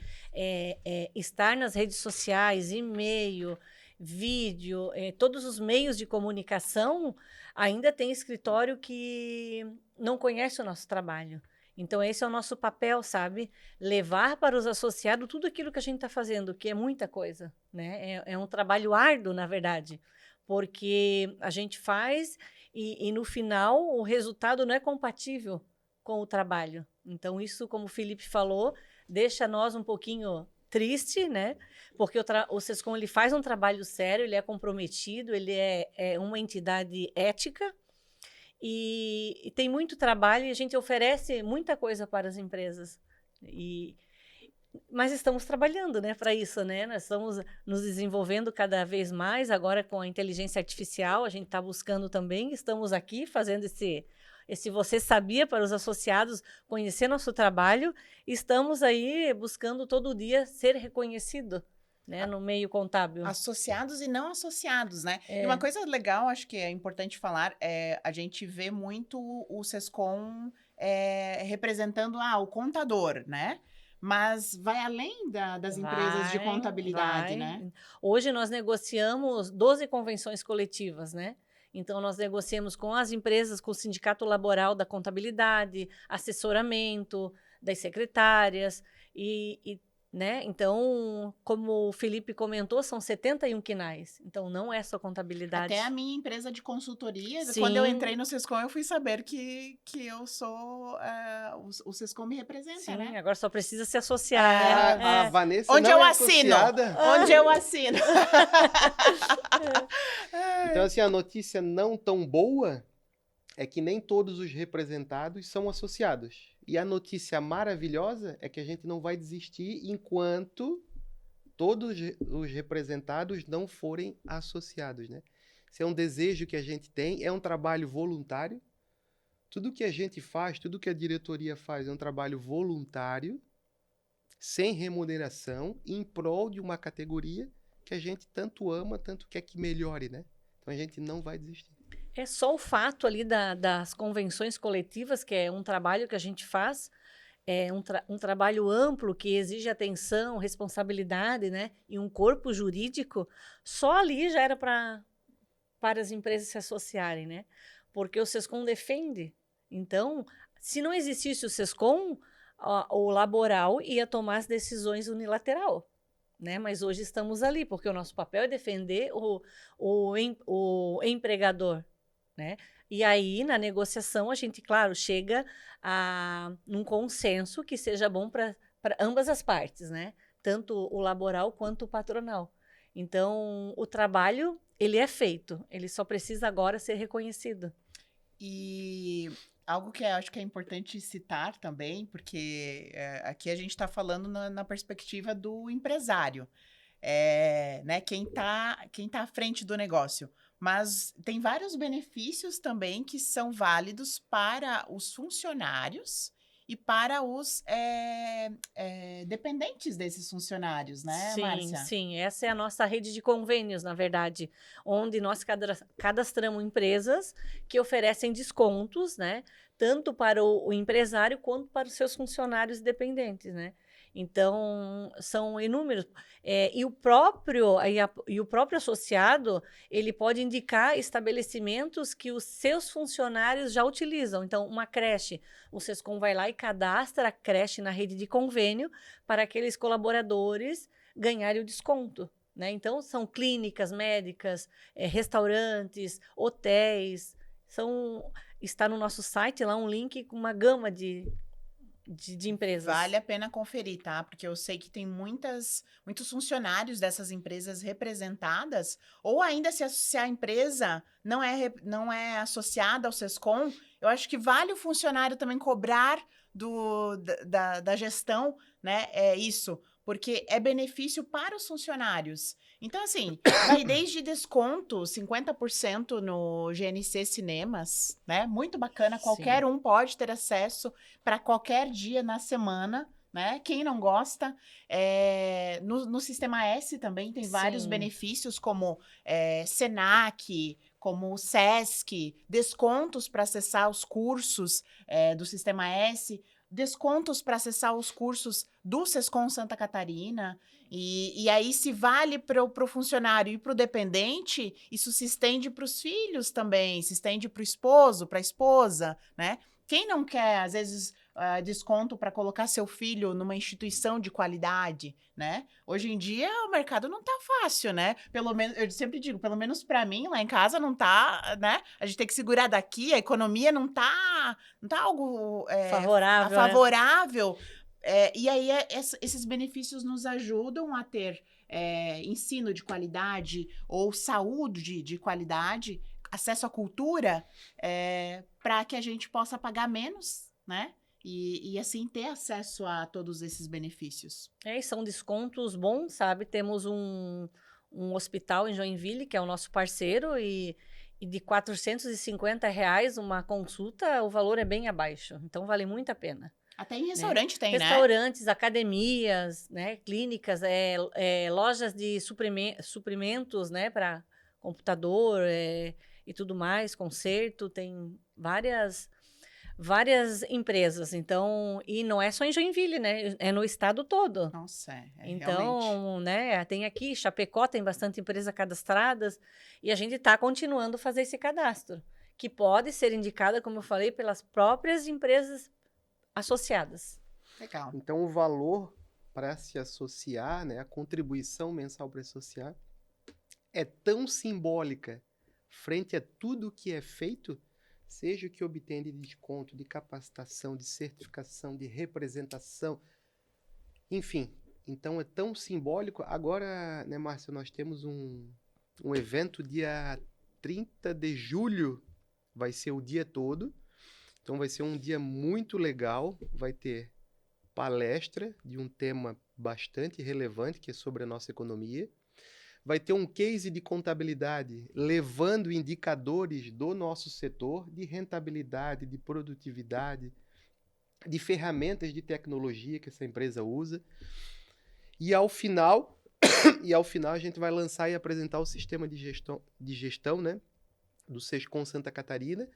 estar nas redes sociais, e-mail, vídeo, todos os meios de comunicação, ainda tem escritório que não conhece o nosso trabalho. Então, esse é o nosso papel, sabe? Levar para os associados tudo aquilo que a gente está fazendo, que é muita coisa, né? É um trabalho árduo, na verdade, porque a gente faz e no final o resultado não é compatível com o trabalho. Então, isso, como o Felipe falou, deixa nós um pouquinho triste, né? Porque o Sescom, ele faz um trabalho sério, ele é comprometido, ele é uma entidade ética, e tem muito trabalho e a gente oferece muita coisa para as empresas. Mas estamos trabalhando, né, para isso, né? Nós estamos nos desenvolvendo cada vez mais. Agora, com a inteligência artificial, a gente está buscando também. Estamos aqui fazendo esse Você Sabia para os associados conhecer nosso trabalho. Estamos aí buscando todo dia ser reconhecido, né, no meio contábil. Associados e não associados, né? E uma coisa legal, acho que é importante falar, a gente vê muito o Sescom representando o contador, né? Mas vai além das empresas de contabilidade, né? Hoje nós negociamos 12 convenções coletivas, né? Então, nós negociamos com as empresas, com o Sindicato Laboral da Contabilidade, assessoramento das secretárias, e né? Então, como o Felipe comentou, são 71 quinais. Então, não é só contabilidade. Até a minha empresa de consultoria, Sim. quando eu entrei no Sescom, eu fui saber que eu sou... o Sescom me representa, Sim, né? agora só precisa se associar, né? A Vanessa Onde não eu é assino? associada. Onde eu assino? Então, assim, a notícia não tão boa é que nem todos os representados são associados. E a notícia maravilhosa é que a gente não vai desistir enquanto todos os representados não forem associados, né? Esse é um desejo que a gente tem, é um trabalho voluntário. Tudo que a gente faz, tudo que a diretoria faz é um trabalho voluntário, sem remuneração, em prol de uma categoria que a gente tanto ama, tanto quer que melhore, né? Então a gente não vai desistir. É só o fato ali das convenções coletivas, que é um trabalho que a gente faz, é um trabalho amplo que exige atenção, responsabilidade, né? E um corpo jurídico, só ali já era para as empresas se associarem, né? Porque o Sescom defende. Então, se não existisse o Sescom, o laboral ia tomar as decisões unilateral, né? Mas hoje estamos ali, porque o nosso papel é defender o empregador, né? E aí, na negociação, a gente, claro, chega num consenso que seja bom para ambas as partes, né? Tanto o laboral quanto o patronal. Então, o trabalho, ele é feito, ele só precisa agora ser reconhecido. E algo que eu acho que é importante citar também, porque aqui a gente está falando na perspectiva do empresário, né? Quem tá à frente do negócio. Mas tem vários benefícios também que são válidos para os funcionários e para os dependentes desses funcionários, né, Márcia? Sim. Essa é a nossa rede de convênios, na verdade, onde nós cadastramos empresas que oferecem descontos, né? Tanto para o empresário quanto para os seus funcionários dependentes, né? Então, são inúmeros. E o próprio associado, ele pode indicar estabelecimentos que os seus funcionários já utilizam. Então, uma creche, o Sescom vai lá e cadastra a creche na rede de convênio para aqueles colaboradores ganharem o desconto, né? Então, são clínicas médicas, restaurantes, hotéis. Está no nosso site lá um link com uma gama de empresas. Vale a pena conferir, tá? Porque eu sei que tem muitos funcionários dessas empresas representadas, ou ainda se a empresa não é associada ao Sescom, eu acho que vale o funcionário também cobrar da gestão, né? É isso, porque é benefício para os funcionários. Então, assim, vai desde desconto, 50% no GNC Cinemas, né? Muito bacana, qualquer um pode ter acesso para qualquer dia na semana, né? Quem não gosta, no Sistema S também tem vários benefícios, como Senac, como o Sesc, descontos para acessar os cursos do Sistema S, descontos para acessar os cursos do Sescom Santa Catarina. E aí, se vale para o funcionário e para o dependente, isso se estende para os filhos também, se estende para o esposo, para a esposa, né? Quem não quer, às vezes, desconto para colocar seu filho numa instituição de qualidade, né? Hoje em dia, o mercado não tá fácil, né? Pelo menos, eu sempre digo, pelo menos para mim, lá em casa não tá, né? A gente tem que segurar daqui, a economia não tá algo favorável. E aí, esses benefícios nos ajudam a ter ensino de qualidade ou saúde de qualidade, acesso à cultura, para que a gente possa pagar menos, né? E assim ter acesso a todos esses benefícios. E são descontos bons, sabe? Temos um hospital em Joinville, que é o nosso parceiro, e de R$450 uma consulta, o valor é bem abaixo. Então, vale muito a pena. Até em restaurante tem, né? Restaurantes, academias, né? Clínicas, lojas de suprimentos, né? Para computador e tudo mais, conserto, tem várias empresas. Então, e não é só em Joinville, né? É no estado todo. Nossa, então, realmente. né? Tem aqui, Chapecó tem bastante empresas cadastradas e a gente está continuando a fazer esse cadastro, que pode ser indicada, como eu falei, pelas próprias empresas associadas. Legal. Então, o valor para se associar, né, a contribuição mensal para associar, é tão simbólica frente a tudo que é feito, seja o que obtém de desconto, de capacitação, de certificação, de representação, enfim. Então é tão simbólico. Agora, né, Márcio, nós temos um evento dia 30 de julho, vai ser o dia todo. Então vai ser um dia muito legal, vai ter palestra de um tema bastante relevante, que é sobre a nossa economia. Vai ter um case de contabilidade levando indicadores do nosso setor de rentabilidade, de produtividade, de ferramentas de tecnologia que essa empresa usa. E ao final a gente vai lançar e apresentar o sistema de gestão, né, do Sescom Santa Catarina,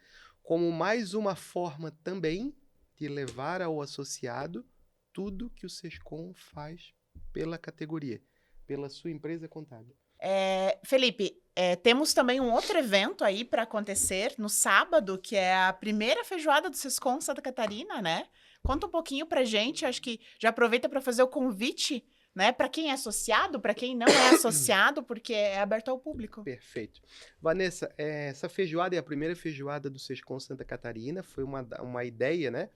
como mais uma forma também de levar ao associado tudo que o Sescom faz pela categoria, pela sua empresa contábil. Felipe, temos também um outro evento aí para acontecer no sábado, que é a primeira feijoada do Sescom Santa Catarina, né? Conta um pouquinho pra gente, acho que já aproveita para fazer o convite, né, para quem é associado, para quem não é associado, porque é aberto ao público. Perfeito. Vanessa, essa feijoada é a primeira feijoada do Sescom Santa Catarina, foi uma ideia, né,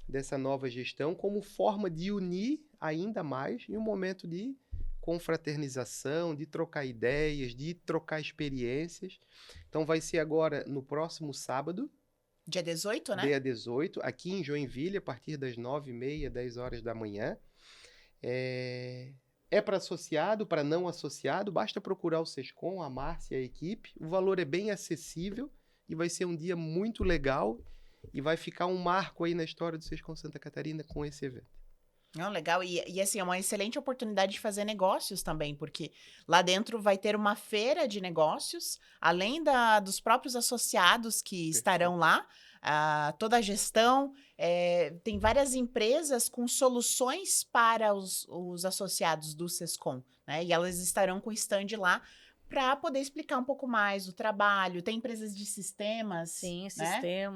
dessa nova gestão, como forma de unir ainda mais em um momento de confraternização, de trocar ideias, de trocar experiências. Então vai ser agora no próximo sábado. Dia 18, né? Dia 18, aqui em Joinville, a partir das 9h30, 10 horas da manhã. É para associado, para não associado, basta procurar o Sescom, a Márcia e a equipe. O valor é bem acessível e vai ser um dia muito legal e vai ficar um marco aí na história do Sescom Santa Catarina com esse evento. Não, legal. E assim, é uma excelente oportunidade de fazer negócios também, porque lá dentro vai ter uma feira de negócios, além dos próprios associados que estarão lá, toda a gestão, tem várias empresas com soluções para os associados do Sescom, né? E elas estarão com o stand lá para poder explicar um pouco mais do trabalho. Tem empresas de sistemas. Sim, né?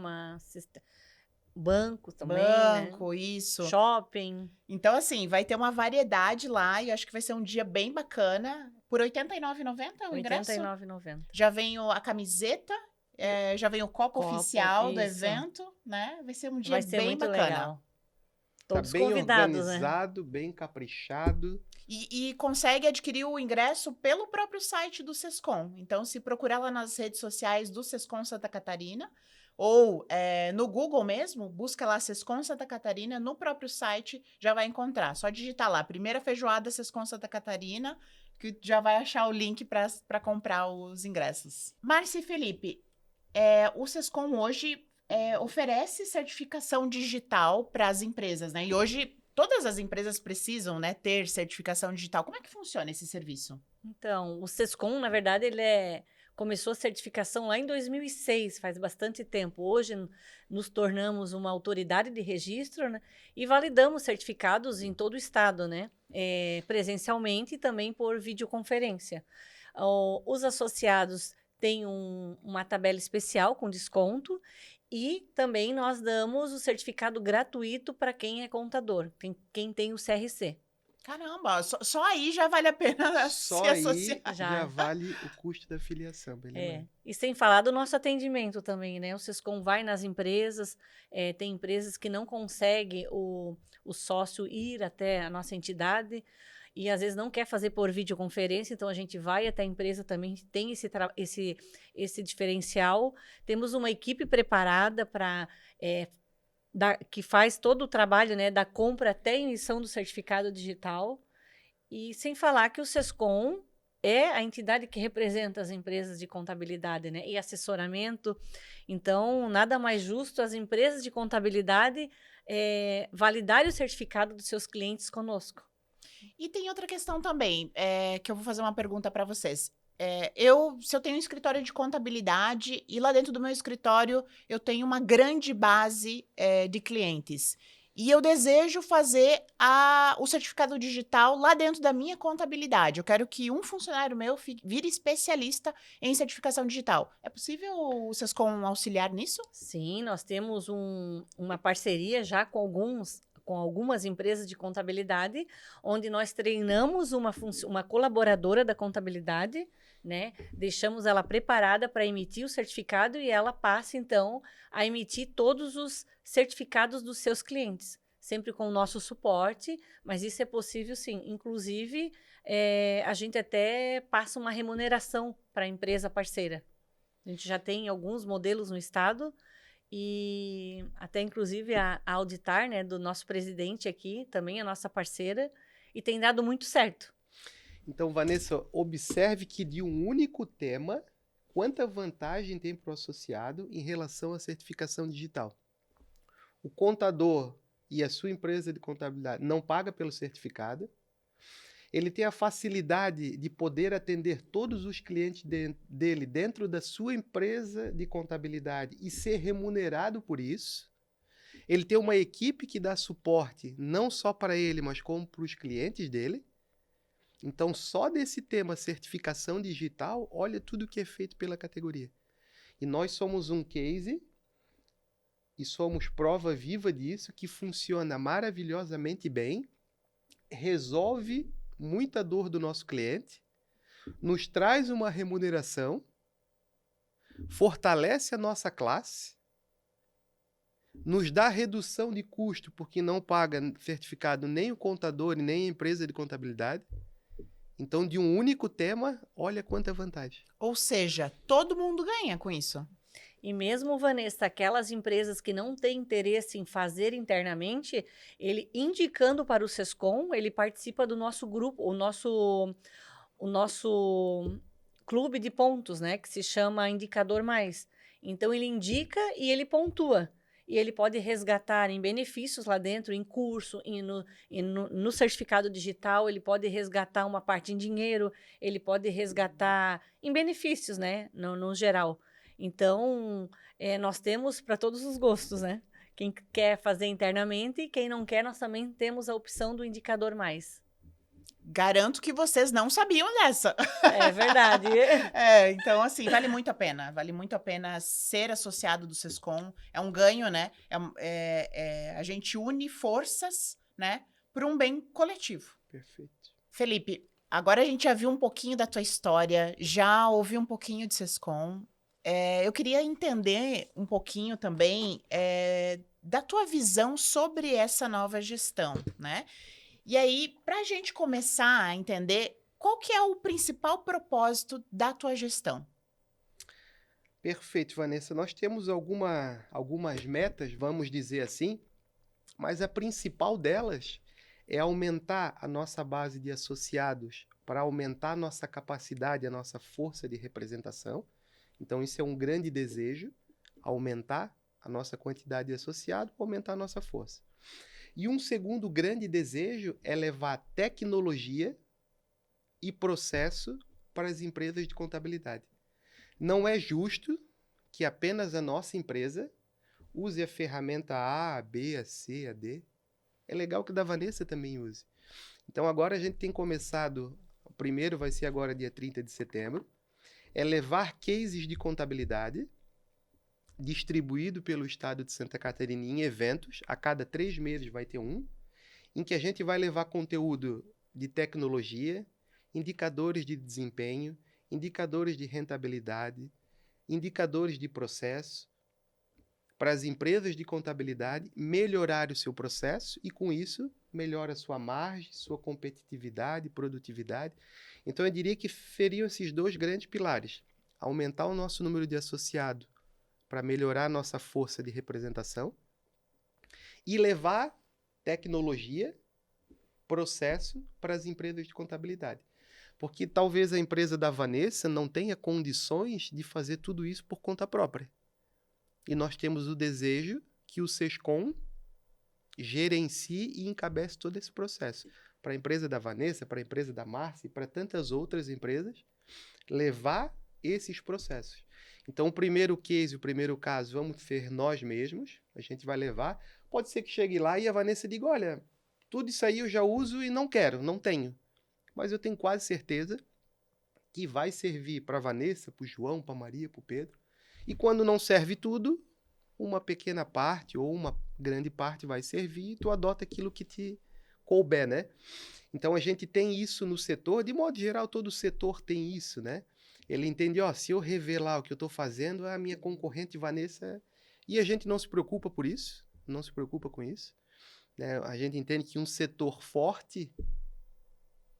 Banco também, Banco, né? isso. Shopping. Então, assim, vai ter uma variedade lá e eu acho que vai ser um dia bem bacana. Por R$ 89,90 o ingresso? R$ 89,90. Já vem a camiseta, já vem o copo oficial do evento, né? Vai ser um dia bem muito bacana. Legal. Todos tá bem convidados, organizado, né? Bem caprichado. E consegue adquirir o ingresso pelo próprio site do Sescom. Então, se procurar lá nas redes sociais do Sescom Santa Catarina, ou no Google mesmo, busca lá Sescom Santa Catarina, no próprio site já vai encontrar. Só digitar lá, primeira feijoada Sescom Santa Catarina, que já vai achar o link para comprar os ingressos. Márcia e Felipe, o Sescom hoje oferece certificação digital para as empresas, né? E hoje todas as empresas precisam, né, ter certificação digital. Como é que funciona esse serviço? Então, o Sescom, na verdade, começou a certificação lá em 2006, faz bastante tempo. Hoje nos tornamos uma autoridade de registro, né? E validamos certificados em todo o estado, né? Presencialmente e também por videoconferência. Os associados têm uma tabela especial com desconto e também nós damos o certificado gratuito para quem é contador, quem tem o CRC. Caramba, só aí já vale a pena se associar. Aí já vale o custo da filiação, beleza? E sem falar do nosso atendimento também, né? O Sescom vai nas empresas, tem empresas que não conseguem o sócio ir até a nossa entidade e às vezes não quer fazer por videoconferência, então a gente vai até a empresa também, tem esse diferencial. Temos uma equipe preparada para... que faz todo o trabalho, né, da compra até a emissão do certificado digital. E sem falar que o Sescom é a entidade que representa as empresas de contabilidade, né, e assessoramento. Então, nada mais justo as empresas de contabilidade validarem o certificado dos seus clientes conosco. E tem outra questão também, que eu vou fazer uma pergunta para vocês. Se eu tenho um escritório de contabilidade e lá dentro do meu escritório eu tenho uma grande base de clientes e eu desejo fazer o certificado digital lá dentro da minha contabilidade, eu quero que um funcionário meu vire especialista em certificação digital. É possível o Sescom auxiliar nisso? Sim, nós temos uma parceria já com com algumas empresas de contabilidade, onde nós treinamos uma colaboradora da contabilidade, né? Deixamos ela preparada para emitir o certificado e ela passa, então, a emitir todos os certificados dos seus clientes, sempre com o nosso suporte, mas isso é possível sim. Inclusive, a gente até passa uma remuneração para a empresa parceira. A gente já tem alguns modelos no estado e até inclusive a Auditar, né, do nosso presidente aqui, também é nossa parceira, e tem dado muito certo. Então, Vanessa, observe que de um único tema, quanta vantagem tem para o associado em relação à certificação digital. O contador e a sua empresa de contabilidade não paga pelo certificado. Ele tem a facilidade de poder atender todos os clientes dele dentro da sua empresa de contabilidade e ser remunerado por isso. Ele tem uma equipe que dá suporte não só para ele, mas como para os clientes dele. Então, só desse tema certificação digital, olha tudo que é feito pela categoria. E nós somos um case e somos prova viva disso, que funciona maravilhosamente bem, resolve muita dor do nosso cliente, nos traz uma remuneração, fortalece a nossa classe, nos dá redução de custo, porque não paga certificado nem o contador e nem a empresa de contabilidade. Então, de um único tema, olha quanta vantagem. Ou seja, todo mundo ganha com isso. E mesmo, Vanessa, aquelas empresas que não têm interesse em fazer internamente, ele indicando para o Sescom, ele participa do nosso grupo, o nosso clube de pontos, né, que se chama Indicador Mais. Então, ele indica e ele pontua. E ele pode resgatar em benefícios lá dentro, em curso, no certificado digital, ele pode resgatar uma parte em dinheiro, ele pode resgatar em benefícios, né, no geral. Então, nós temos para todos os gostos, né? Quem quer fazer internamente e quem não quer, nós também temos a opção do Indicador Mais. Garanto que vocês não sabiam dessa. É verdade. Então, assim, vale muito a pena. Vale muito a pena ser associado do Sescom. É um ganho, né? A gente une forças, né? Para um bem coletivo. Perfeito. Felipe, agora a gente já viu um pouquinho da tua história, já ouviu um pouquinho de Sescom. Eu queria entender um pouquinho também da tua visão sobre essa nova gestão, né? E aí, para a gente começar a entender qual que é o principal propósito da tua gestão. Perfeito, Vanessa. Nós temos algumas metas, vamos dizer assim, mas a principal delas é aumentar a nossa base de associados para aumentar a nossa capacidade, a nossa força de representação. Então, isso é um grande desejo, aumentar a nossa quantidade de associados, aumentar a nossa força. E um segundo grande desejo é levar tecnologia e processo para as empresas de contabilidade. Não é justo que apenas a nossa empresa use a ferramenta A, a B, a C, a D. É legal que a da Vanessa também use. Então, agora a gente tem começado, o primeiro vai ser agora dia 30 de setembro, é levar cases de contabilidade distribuído pelo estado de Santa Catarina em eventos. A cada 3 meses vai ter um, em que a gente vai levar conteúdo de tecnologia, indicadores de desempenho, indicadores de rentabilidade, indicadores de processo, para as empresas de contabilidade melhorar o seu processo e, com isso, melhora a sua margem, sua competitividade, produtividade. Então, eu diria que seriam esses 2 grandes pilares. Aumentar o nosso número de associados para melhorar a nossa força de representação e levar tecnologia, processo para as empresas de contabilidade. Porque talvez a empresa da Vanessa não tenha condições de fazer tudo isso por conta própria. E nós temos o desejo que o Sescom gerencie e encabece todo esse processo. Para a empresa da Vanessa, para a empresa da Márcia e para tantas outras empresas, levar esses processos. Então, o primeiro case, o primeiro caso, vamos ser nós mesmos, a gente vai levar. Pode ser que chegue lá e a Vanessa diga, olha, tudo isso aí eu já uso e não quero, não tenho. Mas eu tenho quase certeza que vai servir para a Vanessa, para o João, para a Maria, para o Pedro. E quando não serve tudo, uma pequena parte ou grande parte vai servir e tu adota aquilo que te couber, né? Então, a gente tem isso no setor, de modo geral, todo setor tem isso, né? Ele entende, ó, se eu revelar o que eu estou fazendo, a minha concorrente Vanessa... E a gente não se preocupa por isso, não se preocupa com isso, né? A gente entende que um setor forte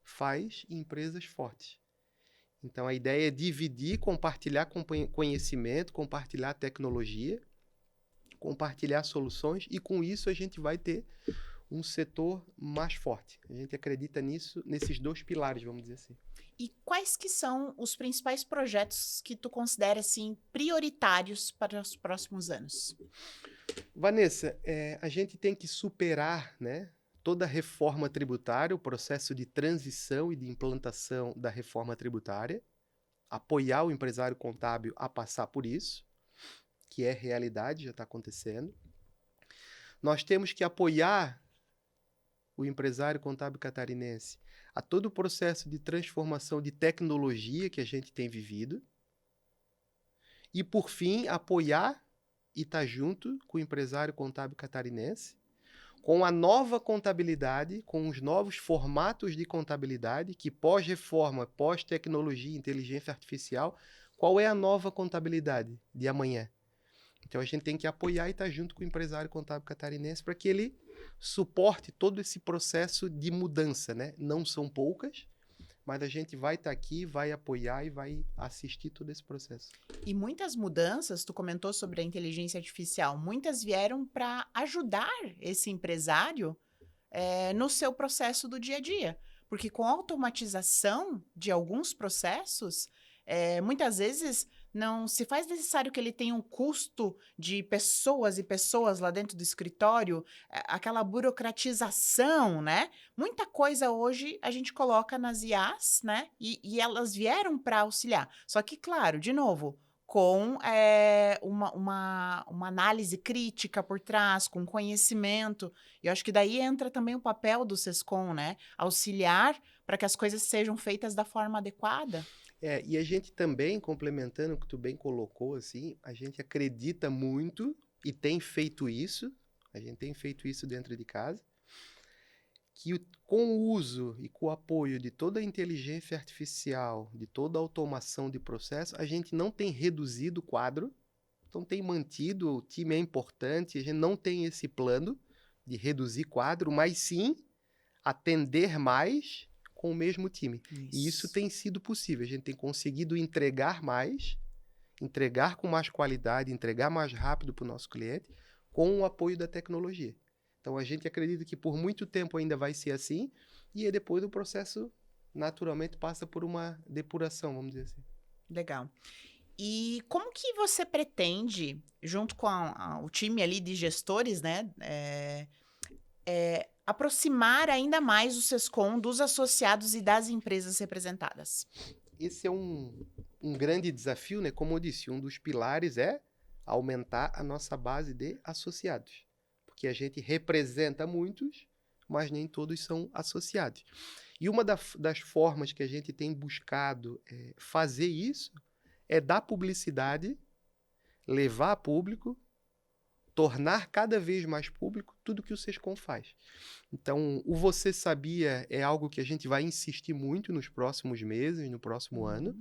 faz empresas fortes. Então, a ideia é dividir, compartilhar conhecimento, compartilhar tecnologia, compartilhar soluções, e com isso a gente vai ter um setor mais forte. A gente acredita nisso, nesses 2 pilares, vamos dizer assim. E quais que são os principais projetos que tu considera, assim, prioritários para os próximos anos? Vanessa, a gente tem que superar, né, toda a reforma tributária, o processo de transição e de implantação da reforma tributária, apoiar o empresário contábil a passar por isso, que é realidade, já está acontecendo. Nós temos que apoiar o empresário contábil catarinense a todo o processo de transformação de tecnologia que a gente tem vivido. E, por fim, apoiar e estar junto com o empresário contábil catarinense com a nova contabilidade, com os novos formatos de contabilidade, que pós-reforma, pós-tecnologia, inteligência artificial, qual é a nova contabilidade de amanhã? Então, a gente tem que apoiar e estar junto com o empresário contábil catarinense para que ele suporte todo esse processo de mudança, né? Não são poucas, mas a gente vai estar aqui, vai apoiar e vai assistir todo esse processo. E muitas mudanças, tu comentou sobre a inteligência artificial, muitas vieram para ajudar esse empresário no seu processo do dia a dia. Porque com a automatização de alguns processos, muitas vezes não se faz necessário que ele tenha um custo de pessoas e pessoas lá dentro do escritório, aquela burocratização, né? Muita coisa hoje a gente coloca nas IAs, né? E elas vieram para auxiliar. Só que, claro, de novo, com uma análise crítica por trás, com conhecimento. E eu acho que daí entra também o papel do SESCOM, né? Auxiliar para que as coisas sejam feitas da forma adequada. E a gente também, complementando o que tu bem colocou, assim, a gente acredita muito e tem feito isso, a gente tem feito isso dentro de casa, que com o uso e com o apoio de toda a inteligência artificial, de toda a automação de processo, a gente não tem reduzido o quadro, então tem mantido, o time é importante, a gente não tem esse plano de reduzir quadro, mas sim atender mais com o mesmo time. E isso tem sido possível. A gente tem conseguido entregar mais, entregar com mais qualidade, entregar mais rápido para o nosso cliente, com o apoio da tecnologia. Então, a gente acredita que por muito tempo ainda vai ser assim, e aí depois o processo naturalmente passa por uma depuração, vamos dizer assim. Legal. E como que você pretende, junto com o time ali de gestores, né, aproximar ainda mais o SESCOM dos associados e das empresas representadas? Esse é um grande desafio, né? Como eu disse, um dos pilares é aumentar a nossa base de associados. Porque a gente representa muitos, mas nem todos são associados. E uma das formas que a gente tem buscado fazer isso é dar publicidade, levar a público, tornar cada vez mais público tudo que o SESCOM faz. Então, o Você Sabia é algo que a gente vai insistir muito nos próximos meses, no próximo ano.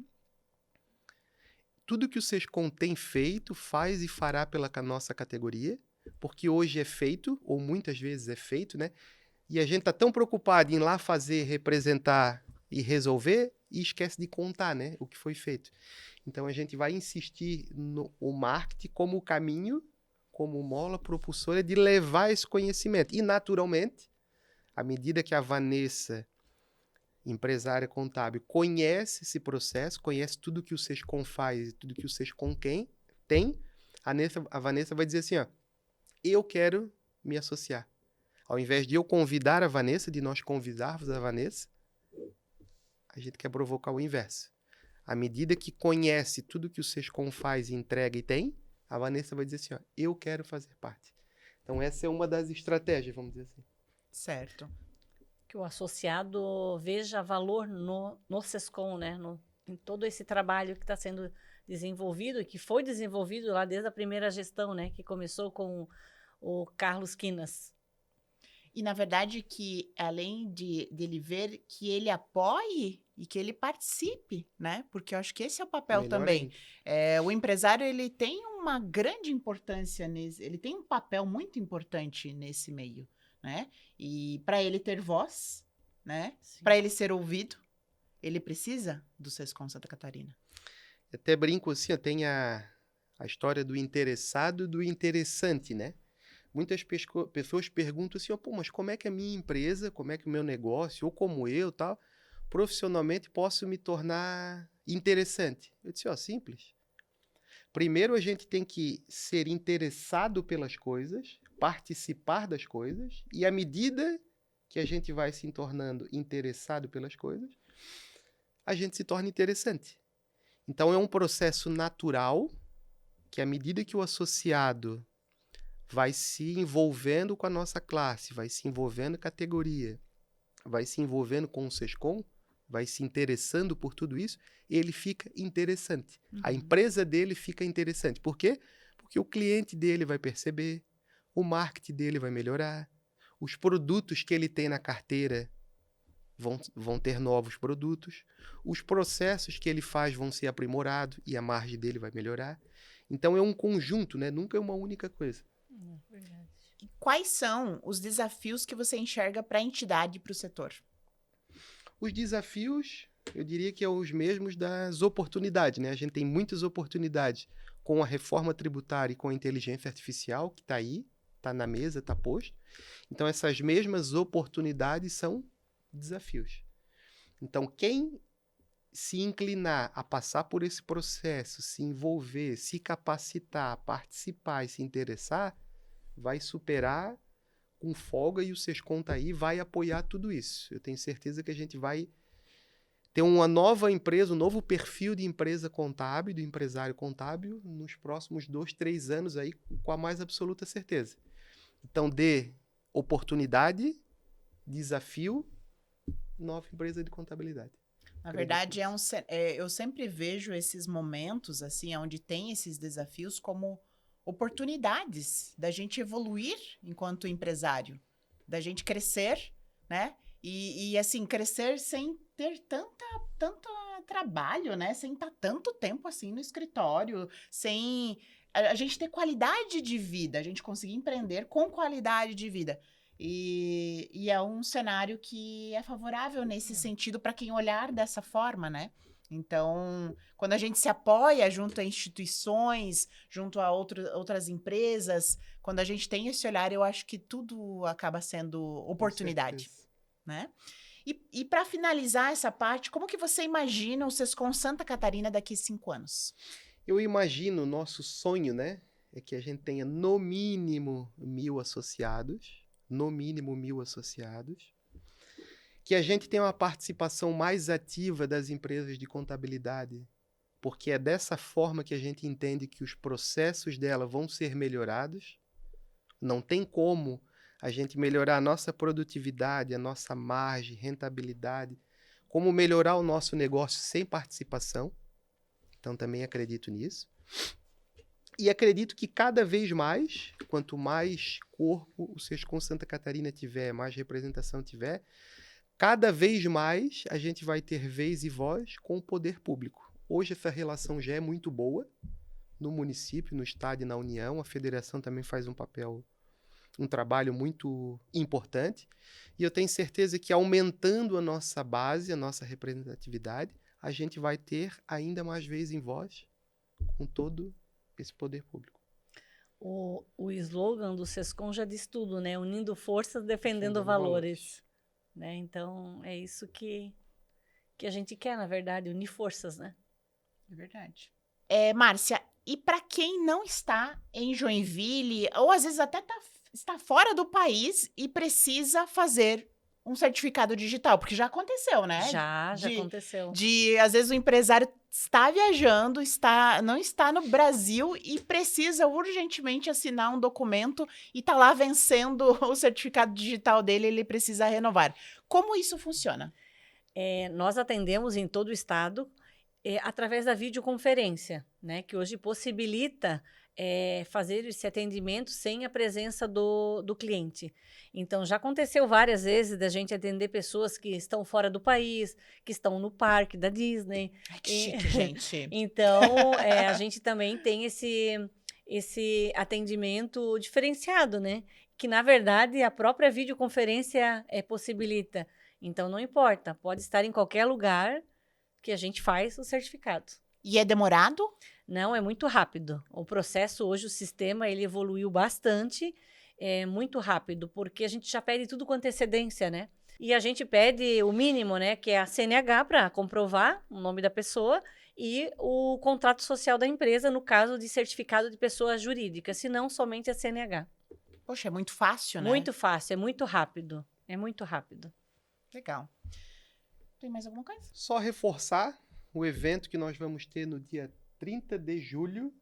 Tudo que o SESCOM tem feito, faz e fará pela nossa categoria, porque hoje é feito, ou muitas vezes é feito, né? E a gente está tão preocupado em ir lá fazer, representar e resolver, e esquece de contar, né, o que foi feito. Então, a gente vai insistir no marketing como o caminho, como mola propulsora de levar esse conhecimento. E, naturalmente, à medida que a Vanessa, empresária contábil, conhece esse processo, conhece tudo que o SESCOM faz e tudo que o SESCOM tem, a Vanessa vai dizer assim, ó, eu quero me associar. Ao invés de eu convidar a Vanessa, de nós convidarmos a Vanessa, a gente quer provocar o inverso. À medida que conhece tudo que o SESCOM faz, entrega e tem, a Vanessa vai dizer assim, ó, eu quero fazer parte. Então, essa é uma das estratégias, vamos dizer assim. Certo. Que o associado veja valor no SESCOM, né? Em todo esse trabalho que está sendo desenvolvido e que foi desenvolvido lá desde a primeira gestão, né? Que começou com o Carlos Quinas. E, na verdade, que além dele ver, que ele apoie e que ele participe, né? Porque eu acho que esse é o papel Melhor também. ainda. O empresário, ele tem uma grande importância ele tem um papel muito importante nesse meio, né? E para ele ter voz, né? Sim. Para ele ser ouvido, ele precisa do Sescom Santa Catarina. Eu até brinco assim, ó, tem a história do interessado e do interessante, né? Muitas pessoas perguntam assim, ó, pô, mas como é que a minha empresa, como é que o meu negócio, ou como eu, tal, profissionalmente posso me tornar interessante? Eu disse, ó, simples. Primeiro a gente tem que ser interessado pelas coisas, participar das coisas, e à medida que a gente vai se tornando interessado pelas coisas, a gente se torna interessante. Então é um processo natural que à medida que o associado vai se envolvendo com a nossa classe, vai se envolvendo com a categoria, vai se envolvendo com o Sescom, vai se interessando por tudo isso, ele fica interessante. A empresa dele fica interessante. Por quê? Porque o cliente dele vai perceber, o marketing dele vai melhorar, os produtos que ele tem na carteira vão ter novos produtos, os processos que ele faz vão ser aprimorados e a margem dele vai melhorar. Então é um conjunto, né? Nunca é uma única coisa. Verdade. E quais são os desafios que você enxerga para a entidade e para o setor? Os desafios, eu diria que são os mesmos das oportunidades, né? A gente tem muitas oportunidades com a reforma tributária e com a inteligência artificial, que está aí, está na mesa, está posto. Então, essas mesmas oportunidades são desafios. Então, quem se inclinar a passar por esse processo, se envolver, se capacitar, participar e se interessar, vai superar com folga e o Sescom tá aí, vai apoiar tudo isso. Eu tenho certeza que a gente vai ter uma nova empresa, um novo perfil de empresa contábil, do empresário contábil, nos próximos 2, 3 anos aí, com a mais absoluta certeza. Então, dê oportunidade, desafio, nova empresa de contabilidade. Na verdade, eu sempre vejo esses momentos, assim, onde tem esses desafios como oportunidades da gente evoluir enquanto empresário, da gente crescer, né? E assim, crescer sem ter tanto trabalho, né? Sem estar tanto tempo, assim, no escritório, sem a gente ter qualidade de vida, a gente conseguir empreender com qualidade de vida. E é um cenário que é favorável nesse sentido para quem olhar dessa forma, né? Então, quando a gente se apoia junto a instituições, junto a outras empresas, quando a gente tem esse olhar, eu acho que tudo acaba sendo oportunidade, né? E para finalizar essa parte, como que você imagina o Sescom Santa Catarina daqui a 5 anos? Eu imagino, nosso sonho, né, é que a gente tenha no mínimo 1.000 associados, que a gente tenha uma participação mais ativa das empresas de contabilidade, porque é dessa forma que a gente entende que os processos dela vão ser melhorados. Não tem como a gente melhorar a nossa produtividade, a nossa margem, rentabilidade, como melhorar o nosso negócio sem participação. Então, também acredito nisso. E acredito que cada vez mais, quanto mais corpo o Sescom Santa Catarina tiver, mais representação tiver, cada vez mais a gente vai ter vez e voz com o poder público. Hoje essa relação já é muito boa no município, no estado e na União. A federação também faz um trabalho muito importante. E eu tenho certeza que aumentando a nossa base, a nossa representatividade, a gente vai ter ainda mais vez em voz com todo esse poder público. O slogan do Sescom já diz tudo, né? Unindo forças, defendendo valores. Né? Então, é isso que a gente quer, na verdade, unir forças, né? É verdade. Márcia, e para quem não está em Joinville, ou às vezes até está fora do país e precisa fazer um certificado digital, porque já aconteceu, né? Já aconteceu. Às vezes o empresário está viajando, não está no Brasil e precisa urgentemente assinar um documento e está lá vencendo o certificado digital dele, ele precisa renovar. Como isso funciona? Nós atendemos em todo o estado através da videoconferência, né? Que hoje possibilita fazer esse atendimento sem a presença do cliente. Então, já aconteceu várias vezes da gente atender pessoas que estão fora do país, que estão no parque da Disney. Ai, que chique, gente. Então, a gente também tem esse atendimento diferenciado, né? Que, na verdade, a própria videoconferência possibilita. Então, não importa, pode estar em qualquer lugar que a gente faz o certificado. E é demorado? Não, é muito rápido. O processo hoje, o sistema, ele evoluiu bastante, é muito rápido, porque a gente já pede tudo com antecedência, né? E a gente pede o mínimo, né? Que é a CNH para comprovar o nome da pessoa e o contrato social da empresa, no caso de certificado de pessoa jurídica, se não somente a CNH. Poxa, é muito fácil, né? Muito fácil, é muito rápido. É muito rápido. Legal. Tem mais alguma coisa? Só reforçar o evento que nós vamos ter no dia 30 de julho,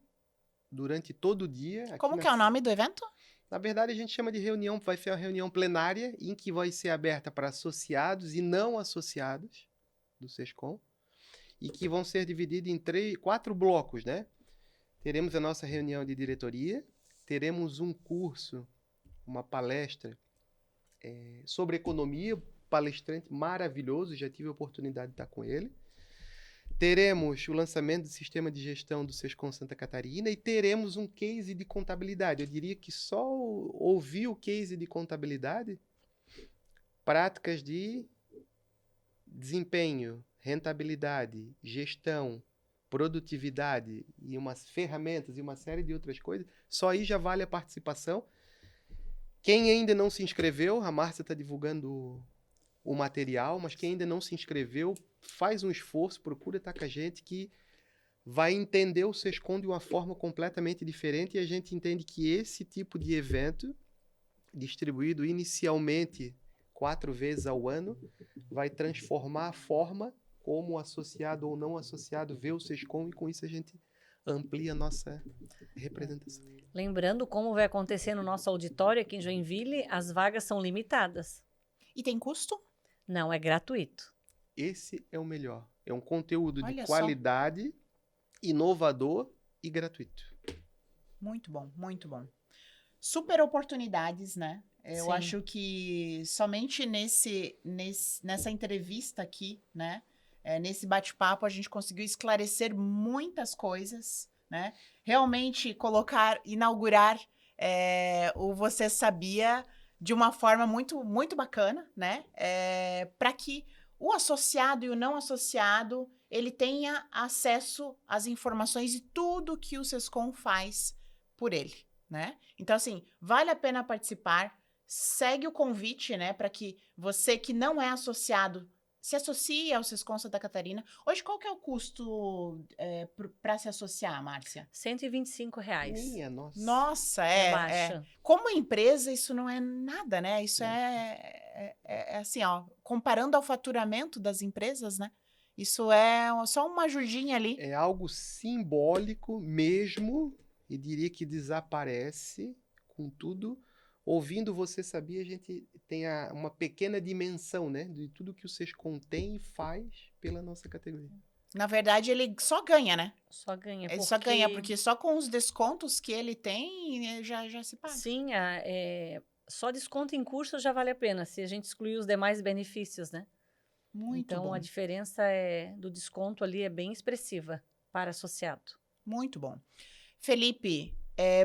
durante todo o dia. Como que é o nome do evento? Na verdade, a gente chama de reunião, vai ser uma reunião plenária, em que vai ser aberta para associados e não associados do SESCOM, e que vão ser divididos em 4 blocos, né? Teremos a nossa reunião de diretoria, teremos um curso, uma palestra sobre economia, palestrante maravilhoso, já tive a oportunidade de estar com ele. Teremos o lançamento do sistema de gestão do SESCOM Santa Catarina e teremos um case de contabilidade. Eu diria que só ouvir o case de contabilidade, práticas de desempenho, rentabilidade, gestão, produtividade e umas ferramentas e uma série de outras coisas, só aí já vale a participação. Quem ainda não se inscreveu, a Márcia está divulgando o material, mas quem ainda não se inscreveu, faz um esforço, procura estar com a gente, que vai entender o SESCOM de uma forma completamente diferente, e a gente entende que esse tipo de evento, distribuído inicialmente 4 vezes ao ano, vai transformar a forma como o associado ou não associado vê o SESCOM, e com isso a gente amplia a nossa representação. Lembrando, como vai acontecer no nosso auditório aqui em Joinville, as vagas são limitadas. E tem custo? Não, é gratuito. Esse é o melhor. É um conteúdo Olha de só. qualidade, inovador e gratuito. Muito bom, muito bom. Super oportunidades, né? Eu Sim. acho que somente nessa entrevista aqui, né? Nesse bate-papo, a gente conseguiu esclarecer muitas coisas, né? Realmente inaugurar o Você Sabia de uma forma muito, muito bacana, né? Para que o associado e o não associado, ele tenha acesso às informações e tudo que o SESCOM faz por ele, né? Então, assim, vale a pena participar. Segue o convite, né? Para que você que não é associado se associe ao SESCOM Santa Catarina. Hoje, qual que é o custo para se associar, Márcia? R$125. Minha nossa. Nossa, Baixa. Como empresa, isso não é nada, né? Isso é assim, ó, comparando ao faturamento das empresas, né? Isso é só uma ajudinha ali. É algo simbólico mesmo, e diria que desaparece. Contudo, ouvindo Você Sabia, a gente tem uma pequena dimensão, né, de tudo que o SESCOM tem e faz pela nossa categoria. Na verdade, ele só ganha, né? Só ganha. Ele só ganha, porque só com os descontos que ele tem, já se paga. Sim, só desconto em curso já vale a pena, se a gente excluir os demais benefícios, né? Muito Então, bom. a diferença do desconto ali é bem expressiva para associado. Muito bom. Felipe,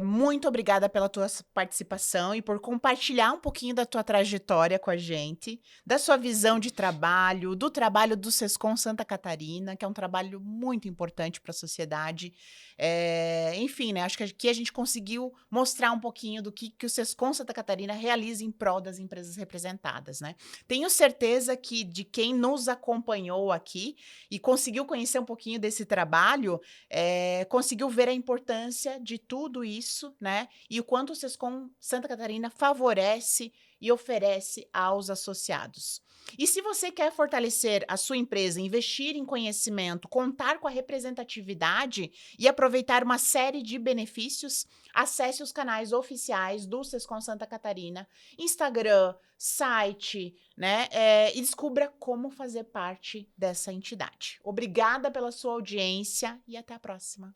muito obrigada pela tua participação e por compartilhar um pouquinho da tua trajetória com a gente, da sua visão de trabalho, do trabalho do SESCOM Santa Catarina, que é um trabalho muito importante para a sociedade. Enfim, né? Acho que aqui a gente conseguiu mostrar um pouquinho do que o SESCOM Santa Catarina realiza em prol das empresas representadas, né? Tenho certeza que de quem nos acompanhou aqui e conseguiu conhecer um pouquinho desse trabalho, conseguiu ver a importância de tudo isso, né? E o quanto o SESCOM Santa Catarina favorece e oferece aos associados. E se você quer fortalecer a sua empresa, investir em conhecimento, contar com a representatividade e aproveitar uma série de benefícios, acesse os canais oficiais do SESCOM Santa Catarina, Instagram, site, né? E descubra como fazer parte dessa entidade. Obrigada pela sua audiência e até a próxima.